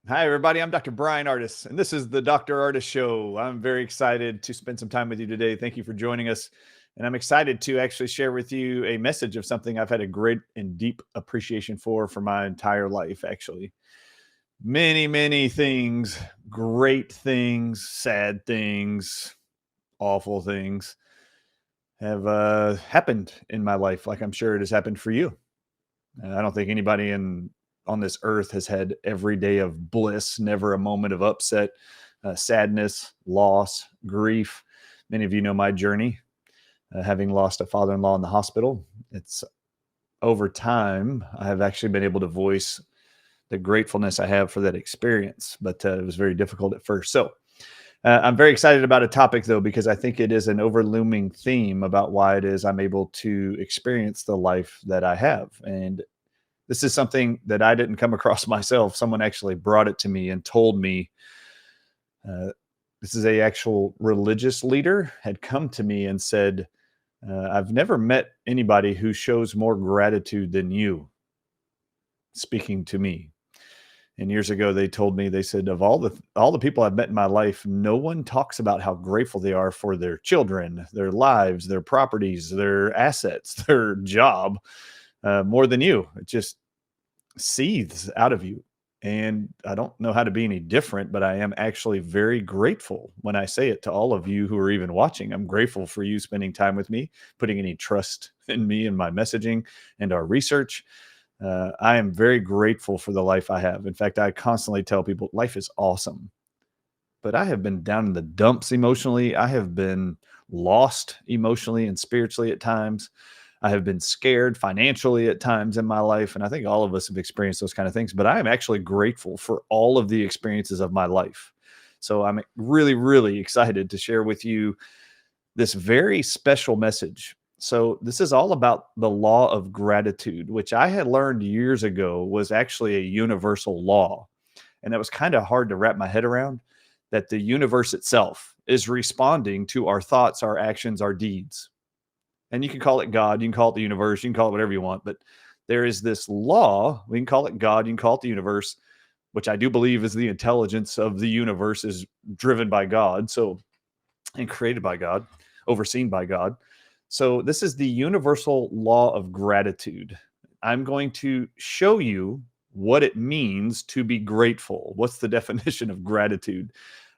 Hi, everybody. I'm Dr. Brian Artis, and this is the Dr. Artis Show. I'm very excited to spend some time with you today. Thank you for joining us. And I'm excited to actually share with you a message of something I've had a great and deep appreciation for my entire life, actually. Many, many things, great things, sad things, awful things have happened in my life, like I'm sure it has happened for you. I don't think anybody on this earth has had every day of bliss, never a moment of upset, sadness, loss, grief. Many of you know my journey, having lost a father-in-law in the hospital. It's over time I have actually been able to voice the gratefulness I have for that experience, but it was very difficult at first. So I'm very excited about a topic, though, because I think it is an overlooming theme about why it is I'm able to experience the life that I have. And this is something that I didn't come across myself. Someone actually brought it to me and told me. Uh, this is a actual religious leader had come to me and said, "I've never met anybody who shows more gratitude than you." Speaking to me, and years ago they told me, they said, of all the people I've met in my life, no one talks about how grateful they are for their children, their lives, their properties, their assets, their job, more than you. It just seethes out of you. And I don't know how to be any different, but I am actually very grateful when I say it to all of you who are even watching. I'm grateful for you spending time with me, putting any trust in me and my messaging and our research. I am very grateful for the life I have. In fact, I constantly tell people life is awesome, but I have been down in the dumps emotionally. I have been lost emotionally and spiritually at times. I have been scared financially at times in my life. And I think all of us have experienced those kind of things, but I am actually grateful for all of the experiences of my life. So I'm really, really excited to share with you this very special message. So this is all about the law of gratitude, which I had learned years ago was actually a universal law. And that was kind of hard to wrap my head around, that the universe itself is responding to our thoughts, our actions, our deeds. And you can call it God, you can call it the universe, you can call it whatever you want, but there is this law. We can call it God, you can call it the universe, which I do believe is the intelligence of the universe is driven by God, so, and created by God, overseen by God. So this is the universal law of gratitude. I'm going to show you what it means to be grateful. What's the definition of gratitude?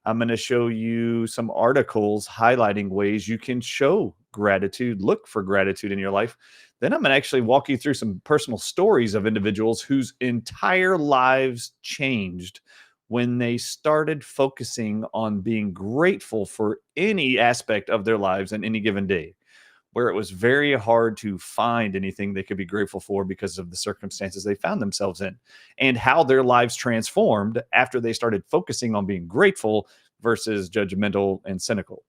I'm going to show you some articles highlighting ways you can show gratitude, look for gratitude in your life. Then I'm going to actually walk you through some personal stories of individuals whose entire lives changed when they started focusing on being grateful for any aspect of their lives in any given day, where it was very hard to find anything they could be grateful for because of the circumstances they found themselves in, and how their lives transformed after they started focusing on being grateful versus judgmental and cynical.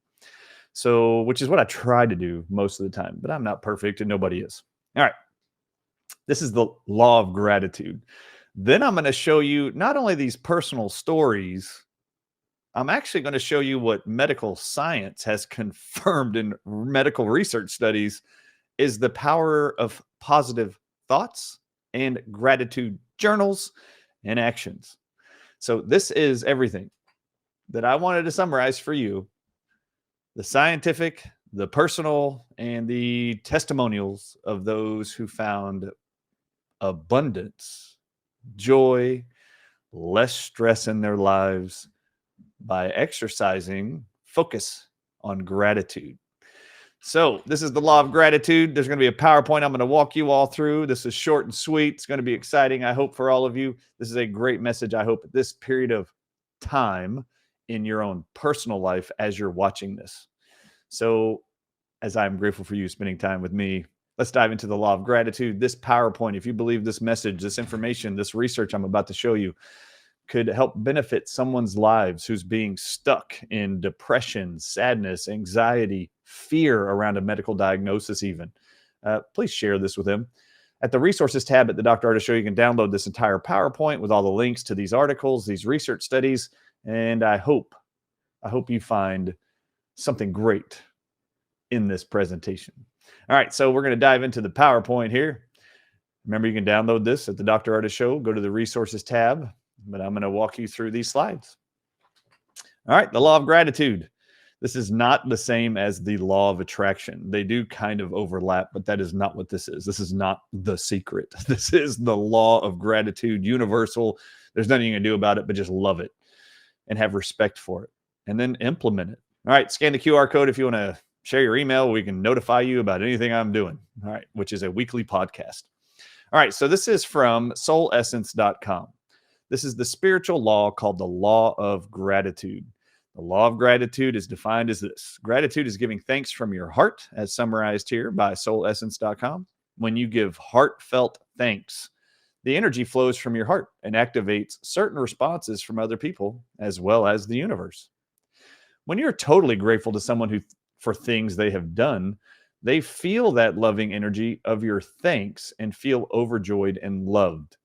So, which is what I try to do most of the time, but I'm not perfect and nobody is. All right. This is the law of gratitude. Then I'm going to show you not only these personal stories, I'm actually going to show you what medical science has confirmed in medical research studies is the power of positive thoughts and gratitude journals and actions. So, this is everything that I wanted to summarize for you: the scientific, the personal, and the testimonials of those who found abundance, joy, less stress in their lives by exercising focus on gratitude. So, this is the law of gratitude. There's going to be a PowerPoint I'm going to walk you all through. This is short and sweet. It's going to be exciting, I hope, for all of you. This is a great message, I hope, at this period of time in your own personal life as you're watching this. So, as I'm grateful for you spending time with me, let's dive into the law of gratitude. This PowerPoint, if you believe this message, this information, this research I'm about to show you could help benefit someone's lives who's being stuck in depression, sadness, anxiety, fear around a medical diagnosis even, please share this with them. At the resources tab at the Dr. Artis Show, you can download this entire PowerPoint with all the links to these articles, these research studies, and I hope you find something great in this presentation. All right, so we're going to dive into the PowerPoint here. Remember, you can download this at the Dr. Artis Show. Go to the resources tab. but I'm going to walk you through these slides. All right, the law of gratitude. This is not the same as the law of attraction. They do kind of overlap, but that is not what this is. This is not the secret. This is the law of gratitude, universal. There's nothing you can do about it, but just love it and have respect for it and then implement it. All right, scan the QR code if you want to share your email. We can notify you about anything I'm doing. All right, which is a weekly podcast. All right, so this is from soulessence.com. This is the spiritual law called the law of gratitude. The law of gratitude is defined as this. Gratitude is giving thanks from your heart, as summarized here by soulessence.com. When you give heartfelt thanks, the energy flows from your heart and activates certain responses from other people as well as the universe. When you're totally grateful to someone for things they have done, they feel that loving energy of your thanks and feel overjoyed and loved.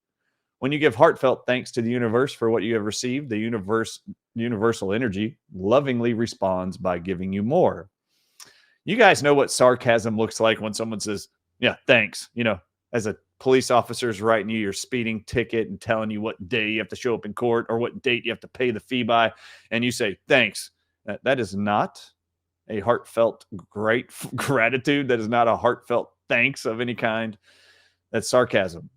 When you give heartfelt thanks to the universe for what you have received, the universal energy lovingly responds by giving you more. You guys know what sarcasm looks like when someone says, yeah, thanks. As a police officer is writing you your speeding ticket and telling you what day you have to show up in court or what date you have to pay the fee by, and you say, thanks. That is not a heartfelt gratitude. That is not a heartfelt thanks of any kind. That's sarcasm.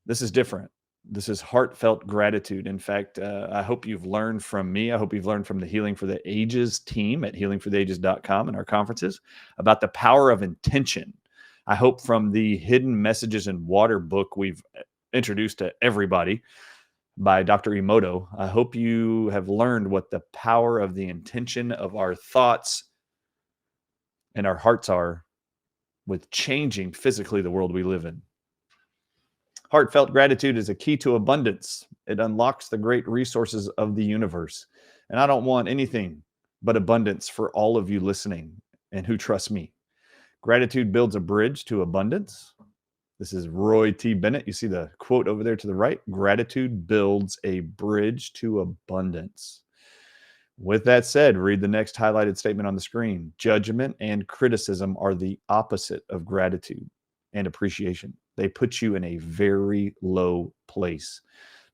This is different. This is heartfelt gratitude. In fact, I hope you've learned from me. I hope you've learned from the Healing for the Ages team at healingfortheages.com and our conferences about the power of intention. I hope from the Hidden Messages in Water book we've introduced to everybody by Dr. Emoto, I hope you have learned what the power of the intention of our thoughts and our hearts are with changing physically the world we live in. Heartfelt gratitude is a key to abundance. It unlocks the great resources of the universe. And I don't want anything but abundance for all of you listening and who trust me. Gratitude builds a bridge to abundance. This is Roy T. Bennett. You see the quote over there to the right. Gratitude builds a bridge to abundance. With that said, read the next highlighted statement on the screen. Judgment and criticism are the opposite of gratitude and appreciation. They put you in a very low place.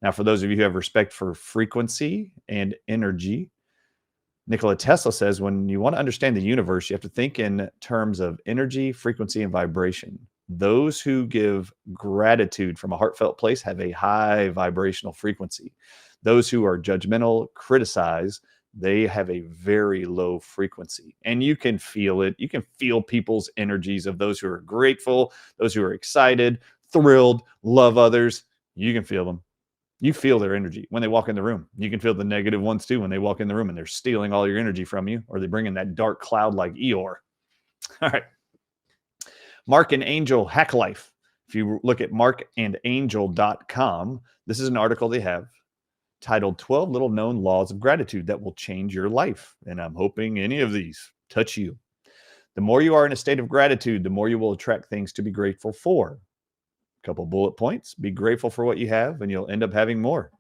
Now, for those of you who have respect for frequency and energy, Nikola Tesla says when you want to understand the universe, you have to think in terms of energy, frequency, and vibration. Those who give gratitude from a heartfelt place have a high vibrational frequency. Those who are judgmental, criticize, they have a very low frequency. And you can feel it. You can feel people's energies of those who are grateful, those who are excited, thrilled, love others. You can feel them. You feel their energy when they walk in the room. You can feel the negative ones too when they walk in the room and they're stealing all your energy from you, or they bring in that dark cloud like Eeyore. All right. Mark and Angel Hack Life. If you look at markandangel.com, this is an article they have titled 12 Little Known Laws of Gratitude That Will Change Your Life. And I'm hoping any of these touch you. The more you are in a state of gratitude, the more you will attract things to be grateful for. A couple bullet points. Be grateful for what you have, and you'll end up having more.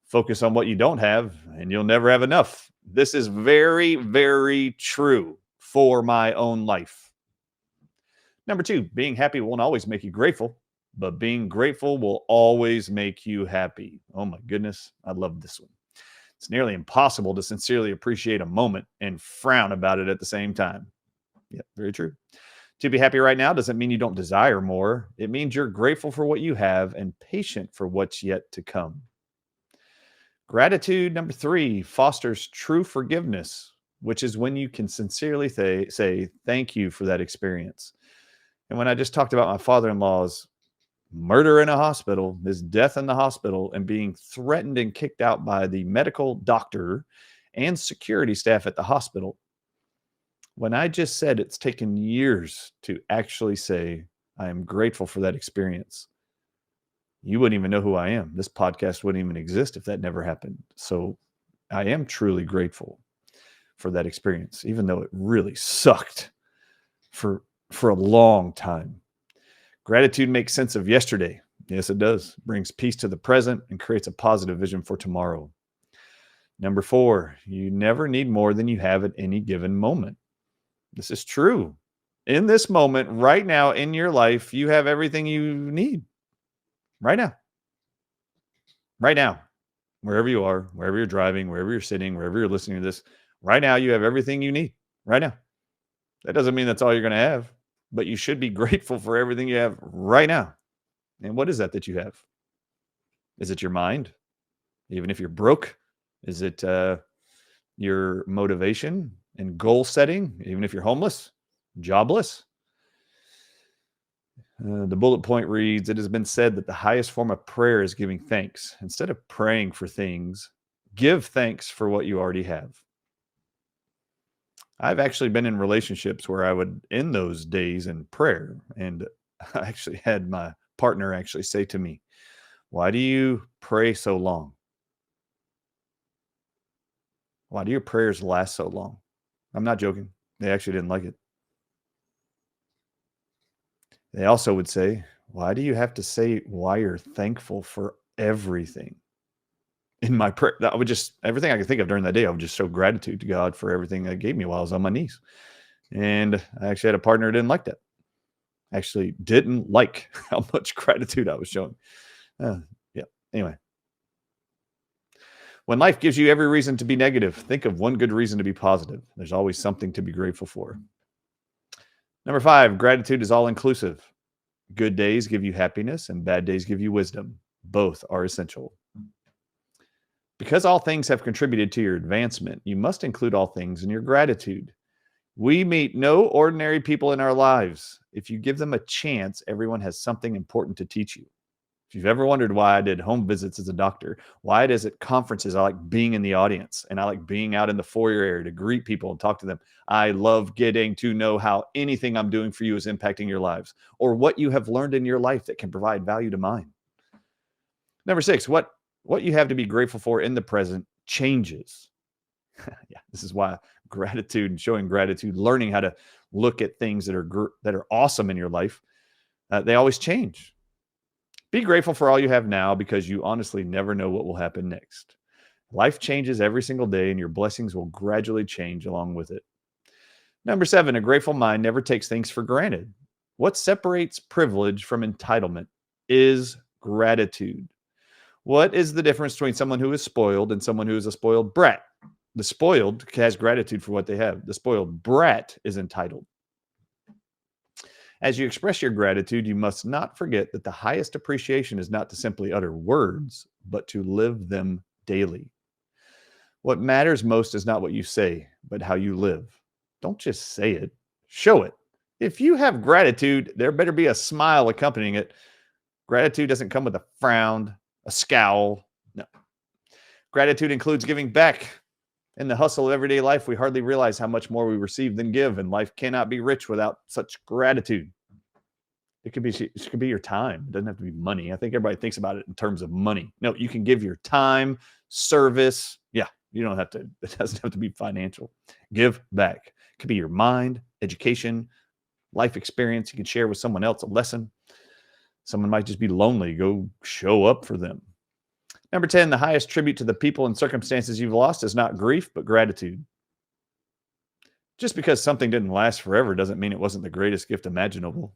Focus on what you don't have, and you'll never have enough. This is very, very true for my own life. Number 2, being happy won't always make you grateful, but being grateful will always make you happy. Oh my goodness, I love this one. It's nearly impossible to sincerely appreciate a moment and frown about it at the same time. Yeah, very true. To be happy right now doesn't mean you don't desire more. It means you're grateful for what you have and patient for what's yet to come. Gratitude, number 3, fosters true forgiveness, which is when you can sincerely say thank you for that experience. And when I just talked about my father-in-law's murder in a hospital, his death in the hospital, and being threatened and kicked out by the medical doctor and security staff at the hospital, when I just said it's taken years to actually say, I am grateful for that experience, you wouldn't even know who I am. This podcast wouldn't even exist if that never happened. So I am truly grateful for that experience, even though it really sucked for a long time. Gratitude makes sense of yesterday. Yes, it does. Brings peace to the present and creates a positive vision for tomorrow. Number 4, you never need more than you have at any given moment. This is true. In this moment, right now in your life, you have everything you need right now. right now, wherever you are, wherever you're driving, wherever you're sitting, wherever you're listening to this, right now, you have everything you need right now. That doesn't mean that's all you're going to have, but you should be grateful for everything you have right now. And what is that you have? Is it your mind? Even if you're broke, is it your motivation and goal setting? Even if you're homeless, jobless? The bullet point reads, "It has been said that the highest form of prayer is giving thanks. Instead of praying for things, give thanks for what you already have." I've actually been in relationships where I would end those days in prayer. And I actually had my partner actually say to me, "Why do you pray so long? Why do your prayers last so long?" I'm not joking. They actually didn't like it. They also would say, "Why do you have to say why you're thankful for everything?" In my prayer, I would just, everything I could think of during that day, I would just show gratitude to God for everything that gave me while I was on my knees. And I actually had a partner who didn't like that. Actually didn't like how much gratitude I was showing. Yeah. Anyway, when life gives you every reason to be negative, think of one good reason to be positive. There's always something to be grateful for. Number 5, gratitude is all inclusive. Good days give you happiness and bad days give you wisdom. Both are essential. Because all things have contributed to your advancement, you must include all things in your gratitude. We meet no ordinary people in our lives. If you give them a chance, everyone has something important to teach you. If you've ever wondered why I did home visits as a doctor, why it is at conferences I like being in the audience and I like being out in the foyer area to greet people and talk to them. I love getting to know how anything I'm doing for you is impacting your lives or what you have learned in your life that can provide value to mine. Number 6, what you have to be grateful for in the present changes. Yeah, this is why gratitude and showing gratitude, learning how to look at things that are awesome in your life, they always change. Be grateful for all you have now because you honestly never know what will happen next. Life changes every single day and your blessings will gradually change along with it. Number 7, a grateful mind never takes things for granted. What separates privilege from entitlement is gratitude. What is the difference between someone who is spoiled and someone who is a spoiled brat? The spoiled has gratitude for what they have. The spoiled brat is entitled. As you express your gratitude, you must not forget that the highest appreciation is not to simply utter words, but to live them daily. What matters most is not what you say, but how you live. Don't just say it, show it. If you have gratitude, there better be a smile accompanying it. Gratitude doesn't come with a frown, a scowl. No. Gratitude includes giving back. In the hustle of everyday life, we hardly realize how much more we receive than give, and life cannot be rich without such gratitude. It could be your time. It doesn't have to be money. I think everybody thinks about it in terms of money. No, you can give your time, service. Yeah, you don't have to, it doesn't have to be financial. Give back. It could be your mind, education, life experience. You can share with someone else a lesson. Someone might just be lonely. Go show up for them. Number 10, the highest tribute to the people and circumstances you've lost is not grief, but gratitude. Just because something didn't last forever doesn't mean it wasn't the greatest gift imaginable.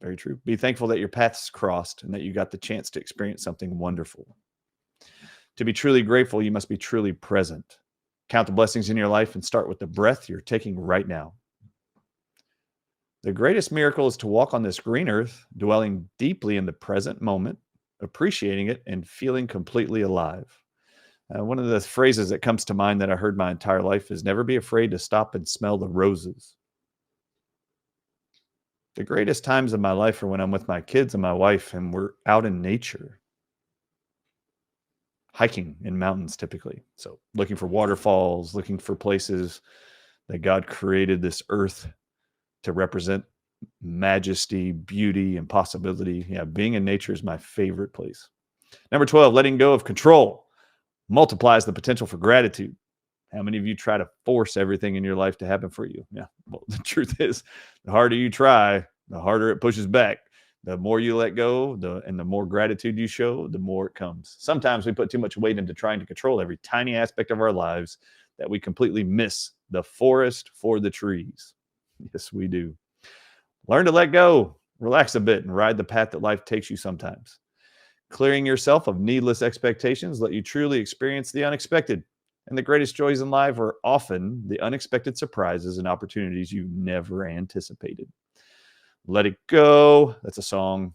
Very true. Be thankful that your paths crossed and that you got the chance to experience something wonderful. To be truly grateful, you must be truly present. Count the blessings in your life and start with the breath you're taking right now. The greatest miracle is to walk on this green earth, dwelling deeply in the present moment, appreciating it, and feeling completely alive. One of the phrases that comes to mind that I heard my entire life is never be afraid to stop and smell the roses. The greatest times of my life are when I'm with my kids and my wife and we're out in nature, hiking in mountains typically. So looking for waterfalls, looking for places that God created this earth to represent majesty, beauty, and possibility. Yeah, being in nature is my favorite place. Number 12, letting go of control multiplies the potential for gratitude. How many of you try to force everything in your life to happen for you? Yeah. Well, the truth is, the harder you try, the harder it pushes back. The more you let go, and the more gratitude you show, the more it comes. Sometimes we put too much weight into trying to control every tiny aspect of our lives that we completely miss the forest for the trees. Yes, we do. Learn to let go, relax a bit, and ride the path that life takes you sometimes. Clearing yourself of needless expectations let you truly experience the unexpected. And the greatest joys in life are often the unexpected surprises and opportunities you never anticipated. Let it go. That's a song.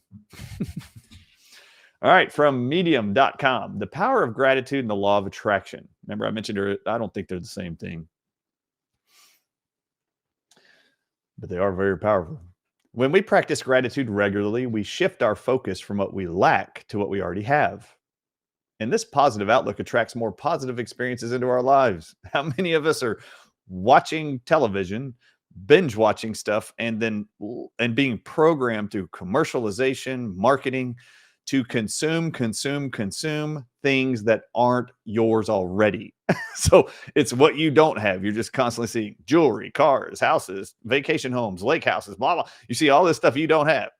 All right, from medium.com. The power of gratitude and the law of attraction. Remember, I mentioned her. I don't think they're the same thing, but they are very powerful. When we practice gratitude regularly, we shift our focus from what we lack to what we already have. And this positive outlook attracts more positive experiences into our lives. How many of us are watching television, binge watching stuff, and being programmed through commercialization, marketing to consume things that aren't yours already? So it's what you don't have. You're just constantly seeing jewelry, cars, houses, vacation homes, lake houses, blah, blah. You see all this stuff you don't have.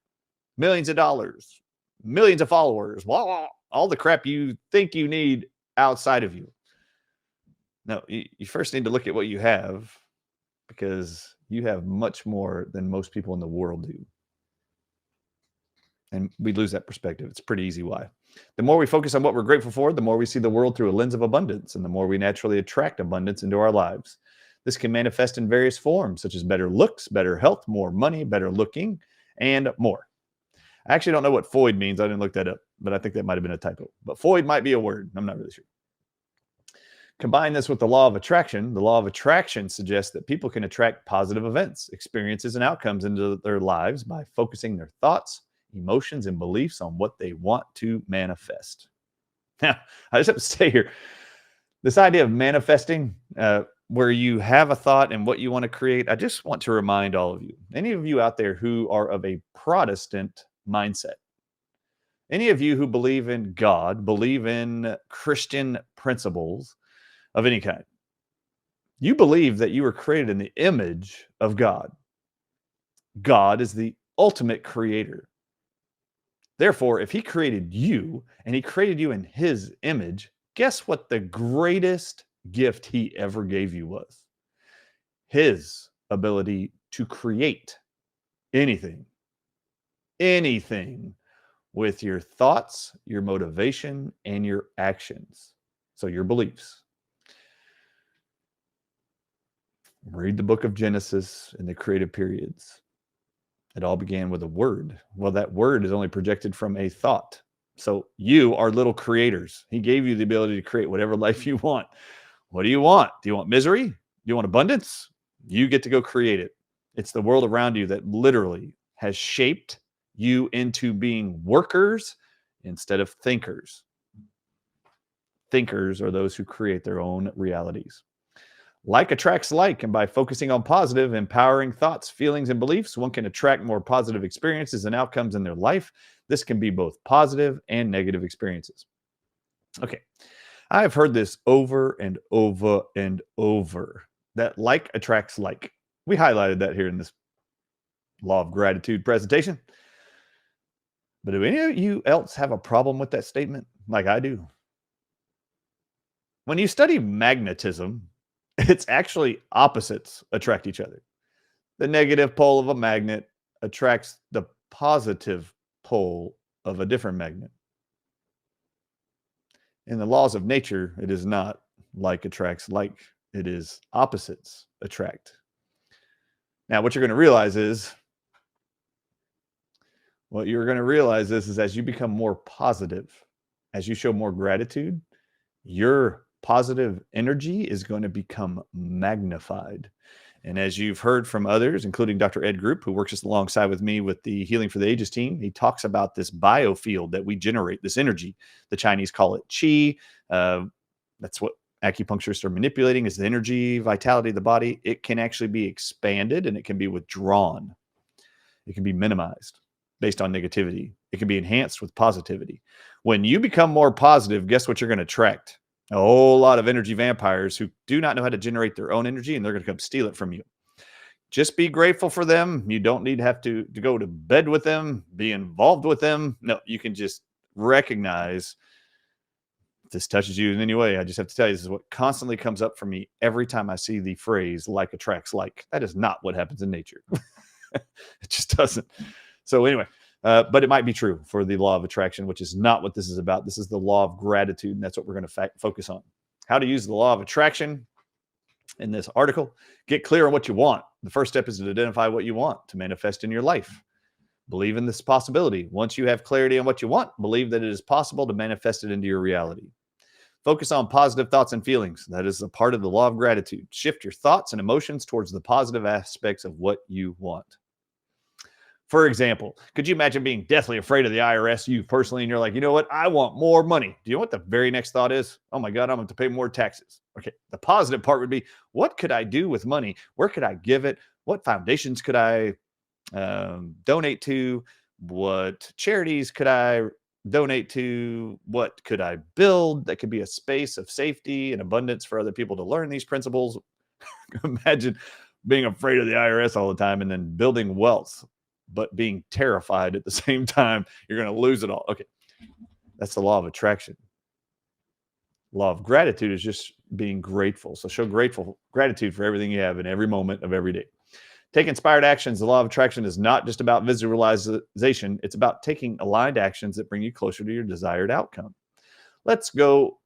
Millions of dollars, millions of followers, blah, blah, all the crap you think you need outside of you. No, you first need to look at what you have, because you have much more than most people in the world do. And we lose that perspective. It's pretty easy why. The more we focus on what we're grateful for, the more we see the world through a lens of abundance, and the more we naturally attract abundance into our lives. This can manifest in various forms, such as better looks, better health, more money, better looking, and more. I actually don't know what Foid means. I didn't look that up, but I think that might have been a typo. But Foid might be a word. I'm not really sure. Combine this with the law of attraction. The law of attraction suggests that people can attract positive events, experiences, and outcomes into their lives by focusing their thoughts, emotions, and beliefs on what they want to manifest. Now, I just have to say here, this idea of manifesting, where you have a thought and what you want to create, I just want to remind all of you, any of you out there who are of a Protestant mindset, any of you who believe in God, believe in Christian principles of any kind, you believe that you were created in the image of God. God is the ultimate creator. Therefore, if he created you and he created you in his image, guess what the greatest gift he ever gave you was? His ability to create anything with your thoughts, your motivation, and your actions. So your beliefs. Read the book of Genesis in the creative periods. It all began with a word. Well, that word is only projected from a thought. So you are little creators. He gave you the ability to create whatever life you want. What do you want? Do you want misery? Do you want abundance? You get to go create it. It's the world around you that literally has shaped you into being workers instead of thinkers. Thinkers are those who create their own realities. Like attracts like, and by focusing on positive, empowering thoughts, feelings, and beliefs, one can attract more positive experiences and outcomes in their life. This can be both positive and negative experiences. Okay, I've heard this over and over and over, that like attracts like. We highlighted that here in this law of gratitude presentation. But do any of you else have a problem with that statement like I do? When you study magnetism, it's actually opposites attract each other. The negative pole of a magnet attracts the positive pole of a different magnet. In the laws of nature, it is not like attracts like. It is opposites attract. Now, what you're going to realize is as you become more positive, as you show more gratitude, your positive energy is going to become magnified. And as you've heard from others, including Dr. Ed Group, who works just alongside with me with the Healing for the Ages team, he talks about this biofield that we generate, this energy. The Chinese call it qi. That's what acupuncturists are manipulating, is the energy, vitality of the body. It can actually be expanded and it can be withdrawn. It can be minimized based on negativity. It can be enhanced with positivity. When you become more positive, guess what you're going to attract? A whole lot of energy vampires who do not know how to generate their own energy, and they're going to come steal it from you. Just be grateful for them. You don't need to have to go to bed with them, be involved with them. No, you can just recognize if this touches you in any way. I just have to tell you, this is what constantly comes up for me every time I see the phrase like attracts like. That is not what happens in nature. It just doesn't. So anyway, But it might be true for the law of attraction, which is not what this is about. This is the law of gratitude, and that's what we're going to focus on. How to use the law of attraction in this article. Get clear on what you want. The first step is to identify what you want to manifest in your life. Believe in this possibility. Once you have clarity on what you want, believe that it is possible to manifest it into your reality. Focus on positive thoughts and feelings. That is a part of the law of gratitude. Shift your thoughts and emotions towards the positive aspects of what you want. For example, could you imagine being deathly afraid of the IRS, you personally, and you're like, you know what? I want more money. Do you know what the very next thought is? Oh my God, I'm going to pay more taxes. Okay. The positive part would be, what could I do with money? Where could I give it? What foundations could I donate to? What charities could I donate to? What could I build that could be a space of safety and abundance for other people to learn these principles? Imagine being afraid of the IRS all the time and then building wealth, but being terrified at the same time. You're going to lose it all. Okay. That's the law of attraction. Law of gratitude is just being grateful. So show gratitude for everything you have in every moment of every day. Take inspired actions. The law of attraction is not just about visualization. It's about taking aligned actions that bring you closer to your desired outcome. Let go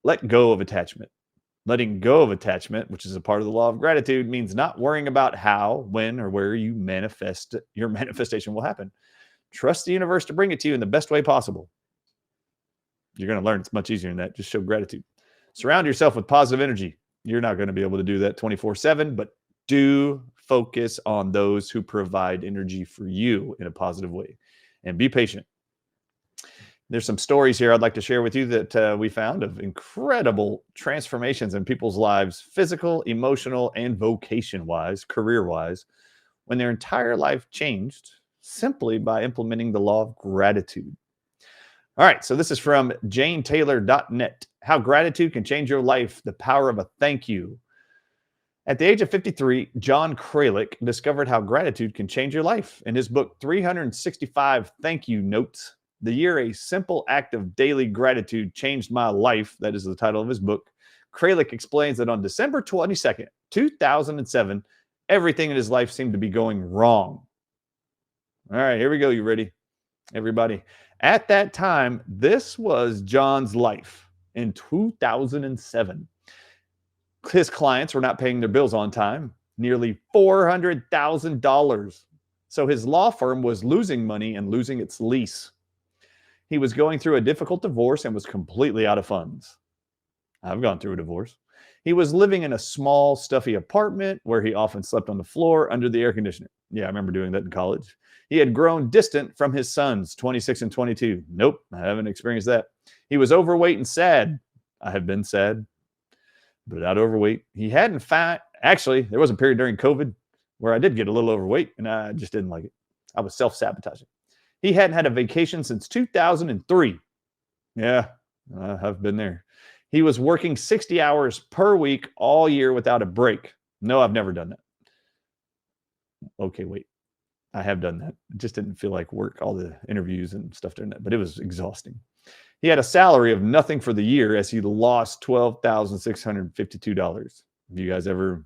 of attachment. Letting go of attachment, which is a part of the law of gratitude, means not worrying about how, when, or where your manifestation will happen. Trust the universe to bring it to you in the best way possible. You're going to learn it's much easier than that. Just show gratitude. Surround yourself with positive energy. You're not going to be able to do that 24/7, but do focus on those who provide energy for you in a positive way, and be patient. There's some stories here I'd like to share with you that we found of incredible transformations in people's lives, physical, emotional, and vocation-wise, career-wise, when their entire life changed simply by implementing the law of gratitude. All right, so this is from janetaylor.net. How gratitude can change your life, the power of a thank you. At the age of 53, John Kralik discovered how gratitude can change your life. In his book, 365 Thank You Notes, The Year a Simple Act of Daily Gratitude Changed My Life, that is the title of his book, Kralik explains that on December 22nd, 2007, everything in his life seemed to be going wrong. All right, here we go. You ready, everybody? At that time, this was John's life in 2007. His clients were not paying their bills on time, nearly $400,000. So his law firm was losing money and losing its lease. He was going through a difficult divorce and was completely out of funds. I've gone through a divorce. He was living in a small, stuffy apartment where he often slept on the floor under the air conditioner. Yeah, I remember doing that in college. He had grown distant from his sons, 26 and 22. Nope, I haven't experienced that. He was overweight and sad. I have been sad, but not overweight. He had, in fact, actually, there was a period during COVID where I did get a little overweight and I just didn't like it. I was self-sabotaging. He hadn't had a vacation since 2003. Yeah, I've been there. He was working 60 hours per week all year without a break. No, I've never done that. Okay, wait. I have done that. It just didn't feel like work, all the interviews and stuff during that, but it was exhausting. He had a salary of nothing for the year as he lost $12,652. Have you guys ever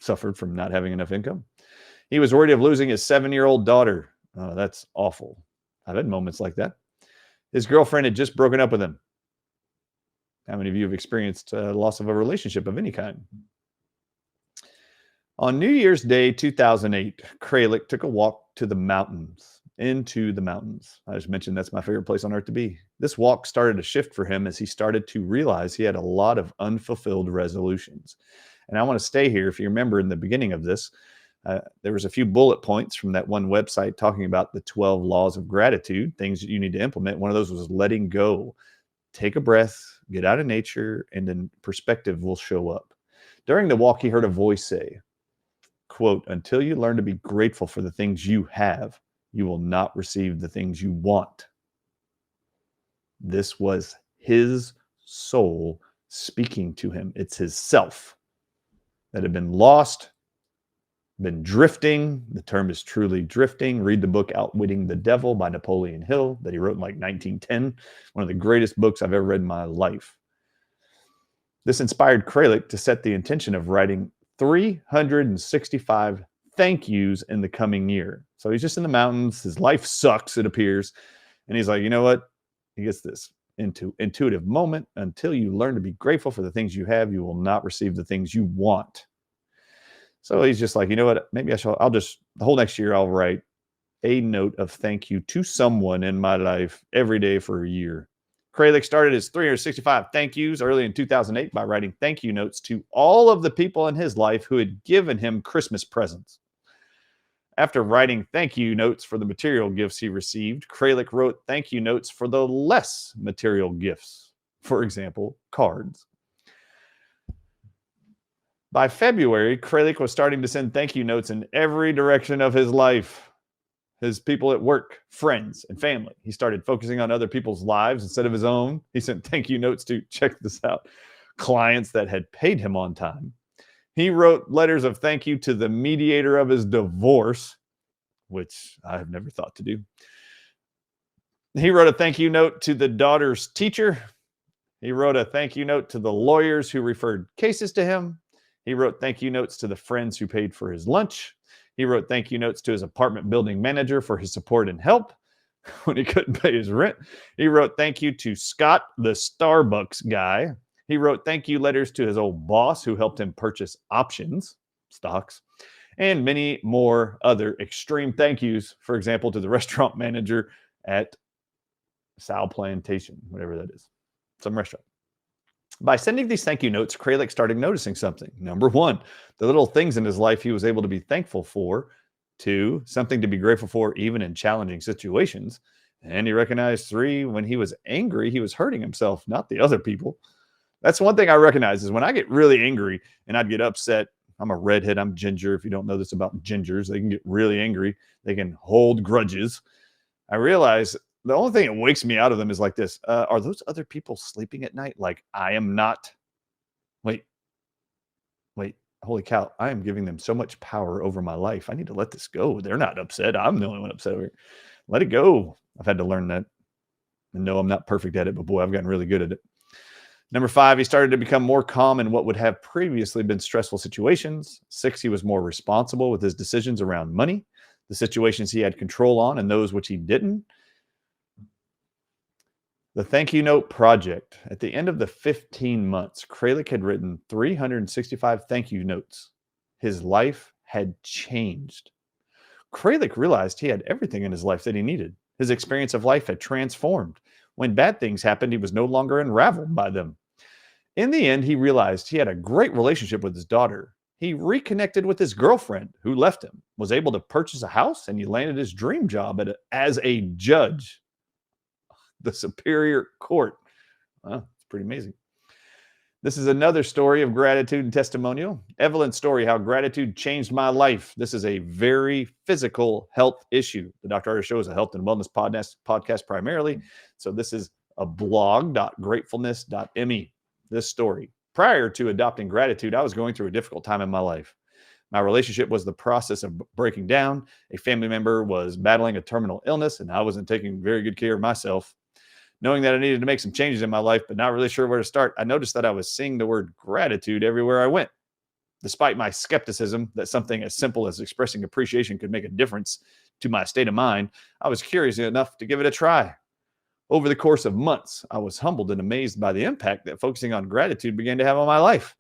suffered from not having enough income? He was worried of losing his 7-year-old daughter. Oh, that's awful. I've had moments like that. His girlfriend had just broken up with him. How many of you have experienced loss of a relationship of any kind? On New Year's Day, 2008, Kralik took a walk to the mountains, into the mountains. I just mentioned that's my favorite place on earth to be. This walk started a shift for him as he started to realize he had a lot of unfulfilled resolutions. And I want to stay here. If you remember in the beginning of this, there was a few bullet points from that one website talking about the 12 laws of gratitude, things that you need to implement. One of those was letting go. Take a breath, get out of nature, and then perspective will show up. During the walk, he heard a voice say, quote, "Until you learn to be grateful for the things you have, you will not receive the things you want." This was his soul speaking to him. It's his self that had been lost, been drifting. The term is truly drifting. Read the book Outwitting the Devil by Napoleon Hill that he wrote in like 1910. One of the greatest books I've ever read in my life. This inspired Kralik to set the intention of writing 365 thank yous in the coming year. So he's just in the mountains. His life sucks, it appears. And he's like, you know what? He gets this intuitive moment. Until you learn to be grateful for the things you have, you will not receive the things you want. So he's just like, you know what? Maybe I'll just, the whole next year, I'll write a note of thank you to someone in my life every day for a year. Kralik started his 365 thank yous early in 2008 by writing thank you notes to all of the people in his life who had given him Christmas presents. After writing thank you notes for the material gifts he received, Kralik wrote thank you notes for the less material gifts. For example, cards. By February, Kralik was starting to send thank you notes in every direction of his life. His people at work, friends, and family. He started focusing on other people's lives instead of his own. He sent thank you notes to, check this out, clients that had paid him on time. He wrote letters of thank you to the mediator of his divorce, which I have never thought to do. He wrote a thank you note to the daughter's teacher. He wrote a thank you note to the lawyers who referred cases to him. He wrote thank you notes to the friends who paid for his lunch. He wrote thank you notes to his apartment building manager for his support and help when he couldn't pay his rent. He wrote thank you to Scott, the Starbucks guy. He wrote thank you letters to his old boss who helped him purchase options, stocks, and many more other extreme thank yous, for example, to the restaurant manager at Sal Plantation, whatever that is, some restaurant. By sending these thank you notes, Kralik started noticing something. Number one, the little things in his life he was able to be thankful for. Two, something to be grateful for even in challenging situations. And he recognized three, when he was angry, he was hurting himself, not the other people. That's one thing I recognize is when I get really angry and I'd get upset. I'm a redhead, I'm ginger. If you don't know this about gingers, they can get really angry. They can hold grudges. I realize the only thing that wakes me out of them is like this. Are those other people sleeping at night? Like I am not. Wait, holy cow. I am giving them so much power over my life. I need to let this go. They're not upset. I'm the only one upset over here. Let it go. I've had to learn that. And no, I'm not perfect at it, but boy, I've gotten really good at it. Number 5, he started to become more calm in what would have previously been stressful situations. 6, he was more responsible with his decisions around money, the situations he had control on and those which he didn't. The thank you note project. At the end of the 15 months, Kralik had written 365 thank you notes. His life had changed. Kralik realized he had everything in his life that he needed. His experience of life had transformed. When bad things happened, he was no longer unraveled by them. In the end, he realized he had a great relationship with his daughter. He reconnected with his girlfriend who left him, was able to purchase a house, and he landed his dream job as a judge. The Superior Court. Wow, it's pretty amazing. This is another story of gratitude and testimonial. Evelyn's story, how gratitude changed my life. This is a very physical health issue. The Dr. Ardis Show is a health and wellness podcast primarily. So this is a blog.gratefulness.me. This story. Prior to adopting gratitude, I was going through a difficult time in my life. My relationship was the process of breaking down. A family member was battling a terminal illness, and I wasn't taking very good care of myself. Knowing that I needed to make some changes in my life, but not really sure where to start, I noticed that I was seeing the word gratitude everywhere I went. Despite my skepticism that something as simple as expressing appreciation could make a difference to my state of mind, I was curious enough to give it a try. Over the course of months, I was humbled and amazed by the impact that focusing on gratitude began to have on my life.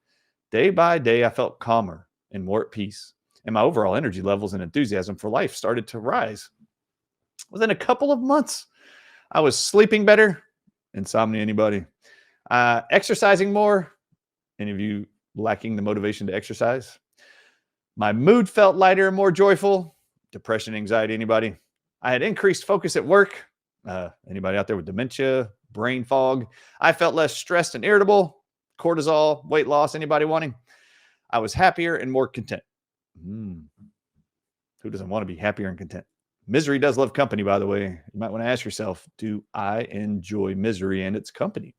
Day by day, I felt calmer and more at peace, and my overall energy levels and enthusiasm for life started to rise. Within a couple of months, I was sleeping better. Insomnia, anybody? Exercising more. Any of you lacking the motivation to exercise? My mood felt lighter and more joyful. Depression, anxiety, anybody? I had increased focus at work. Anybody out there with dementia, brain fog? I felt less stressed and irritable. Cortisol, weight loss, anybody wanting? I was happier and more content. Who doesn't want to be happier and content? Misery does love company, by the way. You might want to ask yourself, do I enjoy misery and its company?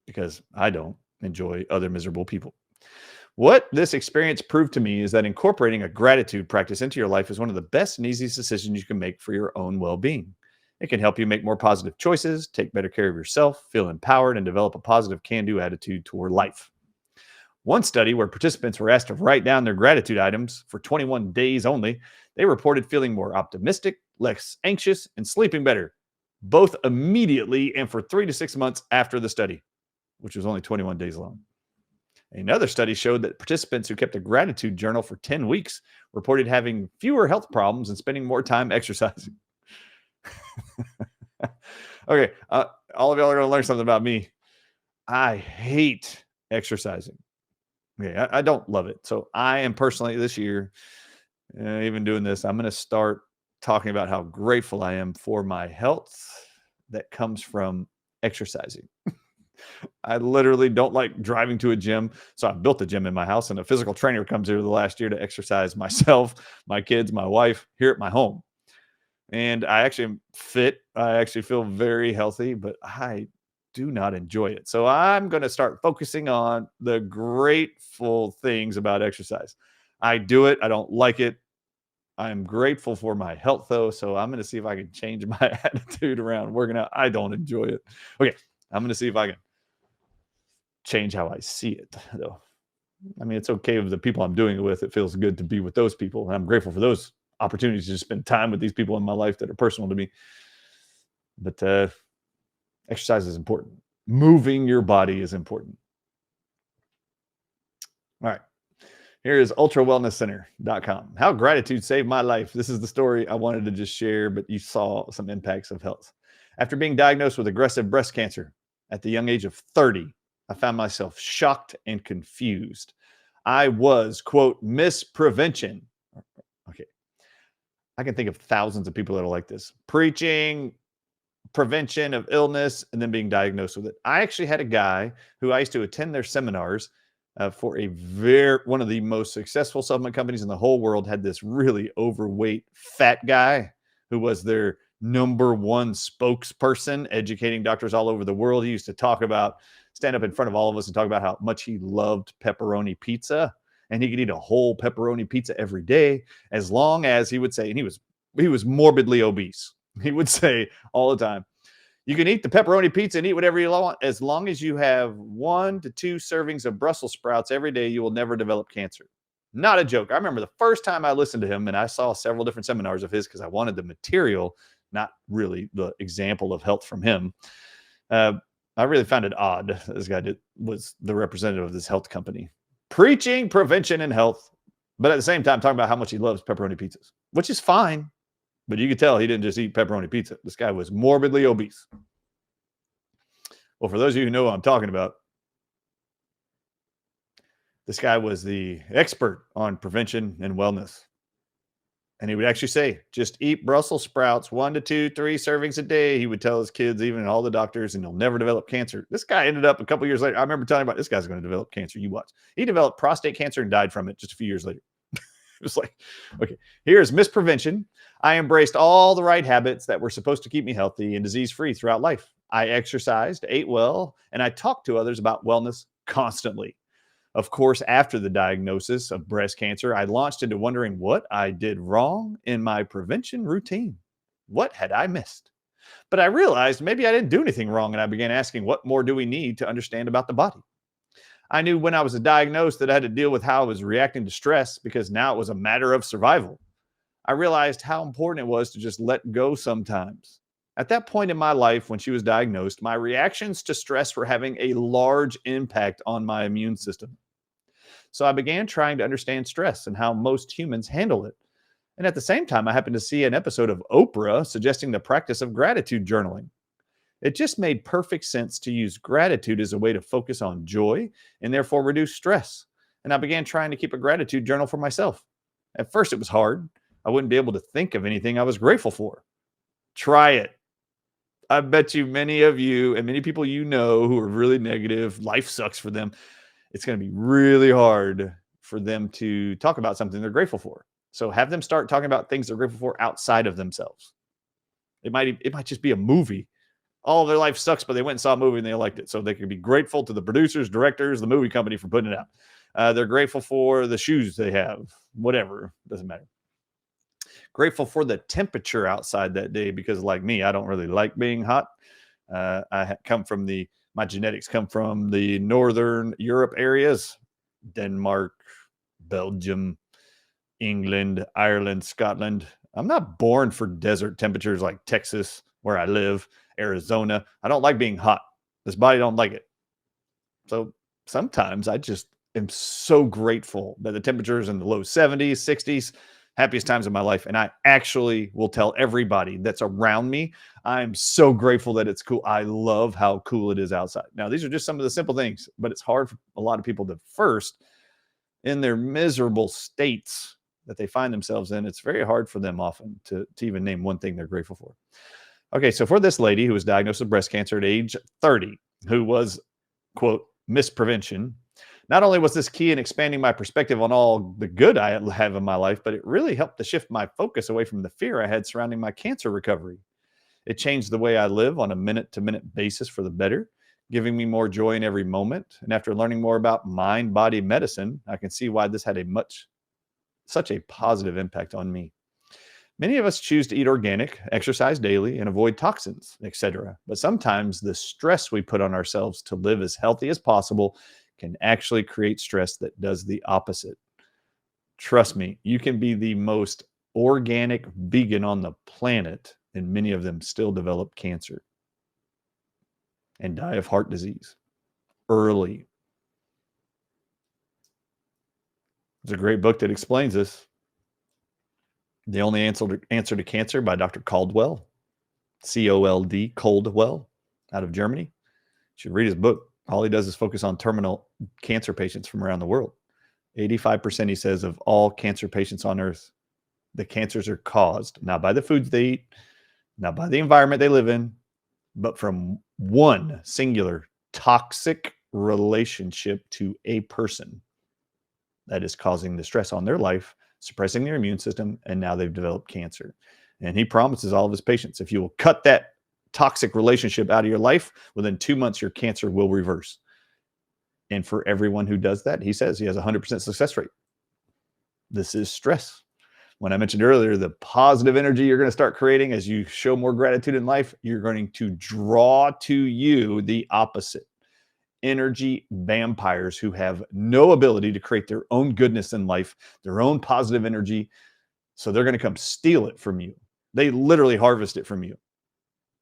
Because I don't enjoy other miserable people. What this experience proved to me is that incorporating a gratitude practice into your life is one of the best and easiest decisions you can make for your own well-being. It can help you make more positive choices, take better care of yourself, feel empowered, and develop a positive can-do attitude toward life. One study where participants were asked to write down their gratitude items for 21 days only, they reported feeling more optimistic, less anxious, and sleeping better, both immediately and for 3 to 6 months after the study, which was only 21 days long. Another study showed that participants who kept a gratitude journal for 10 weeks reported having fewer health problems and spending more time exercising. Okay, all of y'all are going to learn something about me. I hate exercising. Okay, I don't love it. So I am personally this year, even doing this, I'm going to start talking about how grateful I am for my health that comes from exercising. I literally don't like driving to a gym. So I built a gym in my house, and a physical trainer comes here the last year to exercise myself, my kids, my wife here at my home. And I actually am fit. I actually feel very healthy, but I do not enjoy it. So I'm going to start focusing on the grateful things about exercise. I do it. I don't like it. I'm grateful for my health, though. So I'm going to see if I can change my attitude around working out. I don't enjoy it. Okay. I'm going to see if I can change how I see it, though. I mean, it's okay with the people I'm doing it with. It feels good to be with those people. And I'm grateful for those opportunities to spend time with these people in my life that are personal to me. But exercise is important. Moving your body is important. All right. Here is ultrawellnesscenter.com. How gratitude saved my life. This is the story I wanted to just share, but you saw some impacts of health. After being diagnosed with aggressive breast cancer at the young age of 30, I found myself shocked and confused. I was, quote, misprevention. Okay. I can think of thousands of people that are like this, preaching prevention of illness and then being diagnosed with it. I actually had a guy who I used to attend their seminars for one of the most successful supplement companies in the whole world, had this really overweight fat guy who was their number one spokesperson, educating doctors all over the world. He used to stand up in front of all of us and talk about how much he loved pepperoni pizza. And he could eat a whole pepperoni pizza every day, as long as he would say, and he was morbidly obese. He would say all the time, you can eat the pepperoni pizza and eat whatever you want. As long as you have 1 to 2 servings of Brussels sprouts every day, you will never develop cancer. Not a joke. I remember the first time I listened to him, and I saw several different seminars of his because I wanted the material, not really the example of health from him. I really found it odd. This guy was the representative of this health company, preaching prevention and health, but at the same time talking about how much he loves pepperoni pizzas, which is fine. But you could tell he didn't just eat pepperoni pizza. This guy was morbidly obese. Well, for those of you who know what I'm talking about, this guy was the expert on prevention and wellness. And he would actually say, just eat Brussels sprouts, 1 to 2, 3 servings a day. He would tell his kids, even all the doctors, and you'll never develop cancer. This guy ended up a couple years later. I remember telling him about this guy's going to develop cancer. You watch. He developed prostate cancer and died from it just a few years later. It was like, okay, here's misprevention. I embraced all the right habits that were supposed to keep me healthy and disease-free throughout life. I exercised, ate well, and I talked to others about wellness constantly. Of course, after the diagnosis of breast cancer, I launched into wondering what I did wrong in my prevention routine. What had I missed? But I realized maybe I didn't do anything wrong, and I began asking, what more do we need to understand about the body? I knew when I was diagnosed that I had to deal with how I was reacting to stress, because now it was a matter of survival. I realized how important it was to just let go sometimes. At that point in my life, when she was diagnosed, my reactions to stress were having a large impact on my immune system. So I began trying to understand stress and how most humans handle it. And at the same time, I happened to see an episode of Oprah suggesting the practice of gratitude journaling. It just made perfect sense to use gratitude as a way to focus on joy and therefore reduce stress. And I began trying to keep a gratitude journal for myself. At first, it was hard. I wouldn't be able to think of anything I was grateful for. Try it. I bet you many of you and many people you know who are really negative, life sucks for them. It's going to be really hard for them to talk about something they're grateful for. So have them start talking about things they're grateful for outside of themselves. It might just be a movie. All of their life sucks, but they went and saw a movie and they liked it. So they can be grateful to the producers, directors, the movie company for putting it out. They're grateful for the shoes they have, whatever, doesn't matter. Grateful for the temperature outside that day, because like me, I don't really like being hot. My genetics come from the Northern Europe areas. Denmark, Belgium, England, Ireland, Scotland. I'm not born for desert temperatures like Texas, where I live, Arizona. I don't like being hot. This body don't like it. So sometimes I just am so grateful that the temperatures in the low 70s, 60s, happiest times of my life. And I actually will tell everybody that's around me, I'm so grateful that it's cool. I love how cool it is outside. Now, these are just some of the simple things, but it's hard for a lot of people to first, in their miserable states that they find themselves in, it's very hard for them often to even name one thing they're grateful for. Okay, so for this lady who was diagnosed with breast cancer at age 30, who was, quote, misprevention, not only was this key in expanding my perspective on all the good I have in my life, but it really helped to shift my focus away from the fear I had surrounding my cancer recovery. It changed the way I live on a minute-to-minute basis for the better, giving me more joy in every moment. And after learning more about mind-body medicine, I can see why this had such a positive impact on me. Many of us choose to eat organic, exercise daily, and avoid toxins, etc. But sometimes the stress we put on ourselves to live as healthy as possible can actually create stress that does the opposite. Trust me, you can be the most organic vegan on the planet, and many of them still develop cancer and die of heart disease early. There's a great book that explains this. The Only Answer to Cancer by Dr. Caldwell, C-O-L-D, Coldwell, out of Germany. You should read his book. All he does is focus on terminal cancer patients from around the world. 85%, he says, of all cancer patients on earth, the cancers are caused not by the foods they eat, not by the environment they live in, but from one singular toxic relationship to a person that is causing the stress on their life, suppressing their immune system, and now they've developed cancer. And he promises all of his patients, if you will cut that toxic relationship out of your life, within 2 months, your cancer will reverse. And for everyone who does that, he says he has a 100% success rate. This is stress. When I mentioned earlier, the positive energy you're going to start creating as you show more gratitude in life, you're going to draw to you the opposite. Energy vampires who have no ability to create their own goodness in life, their own positive energy. So they're going to come steal it from you. They literally harvest it from you.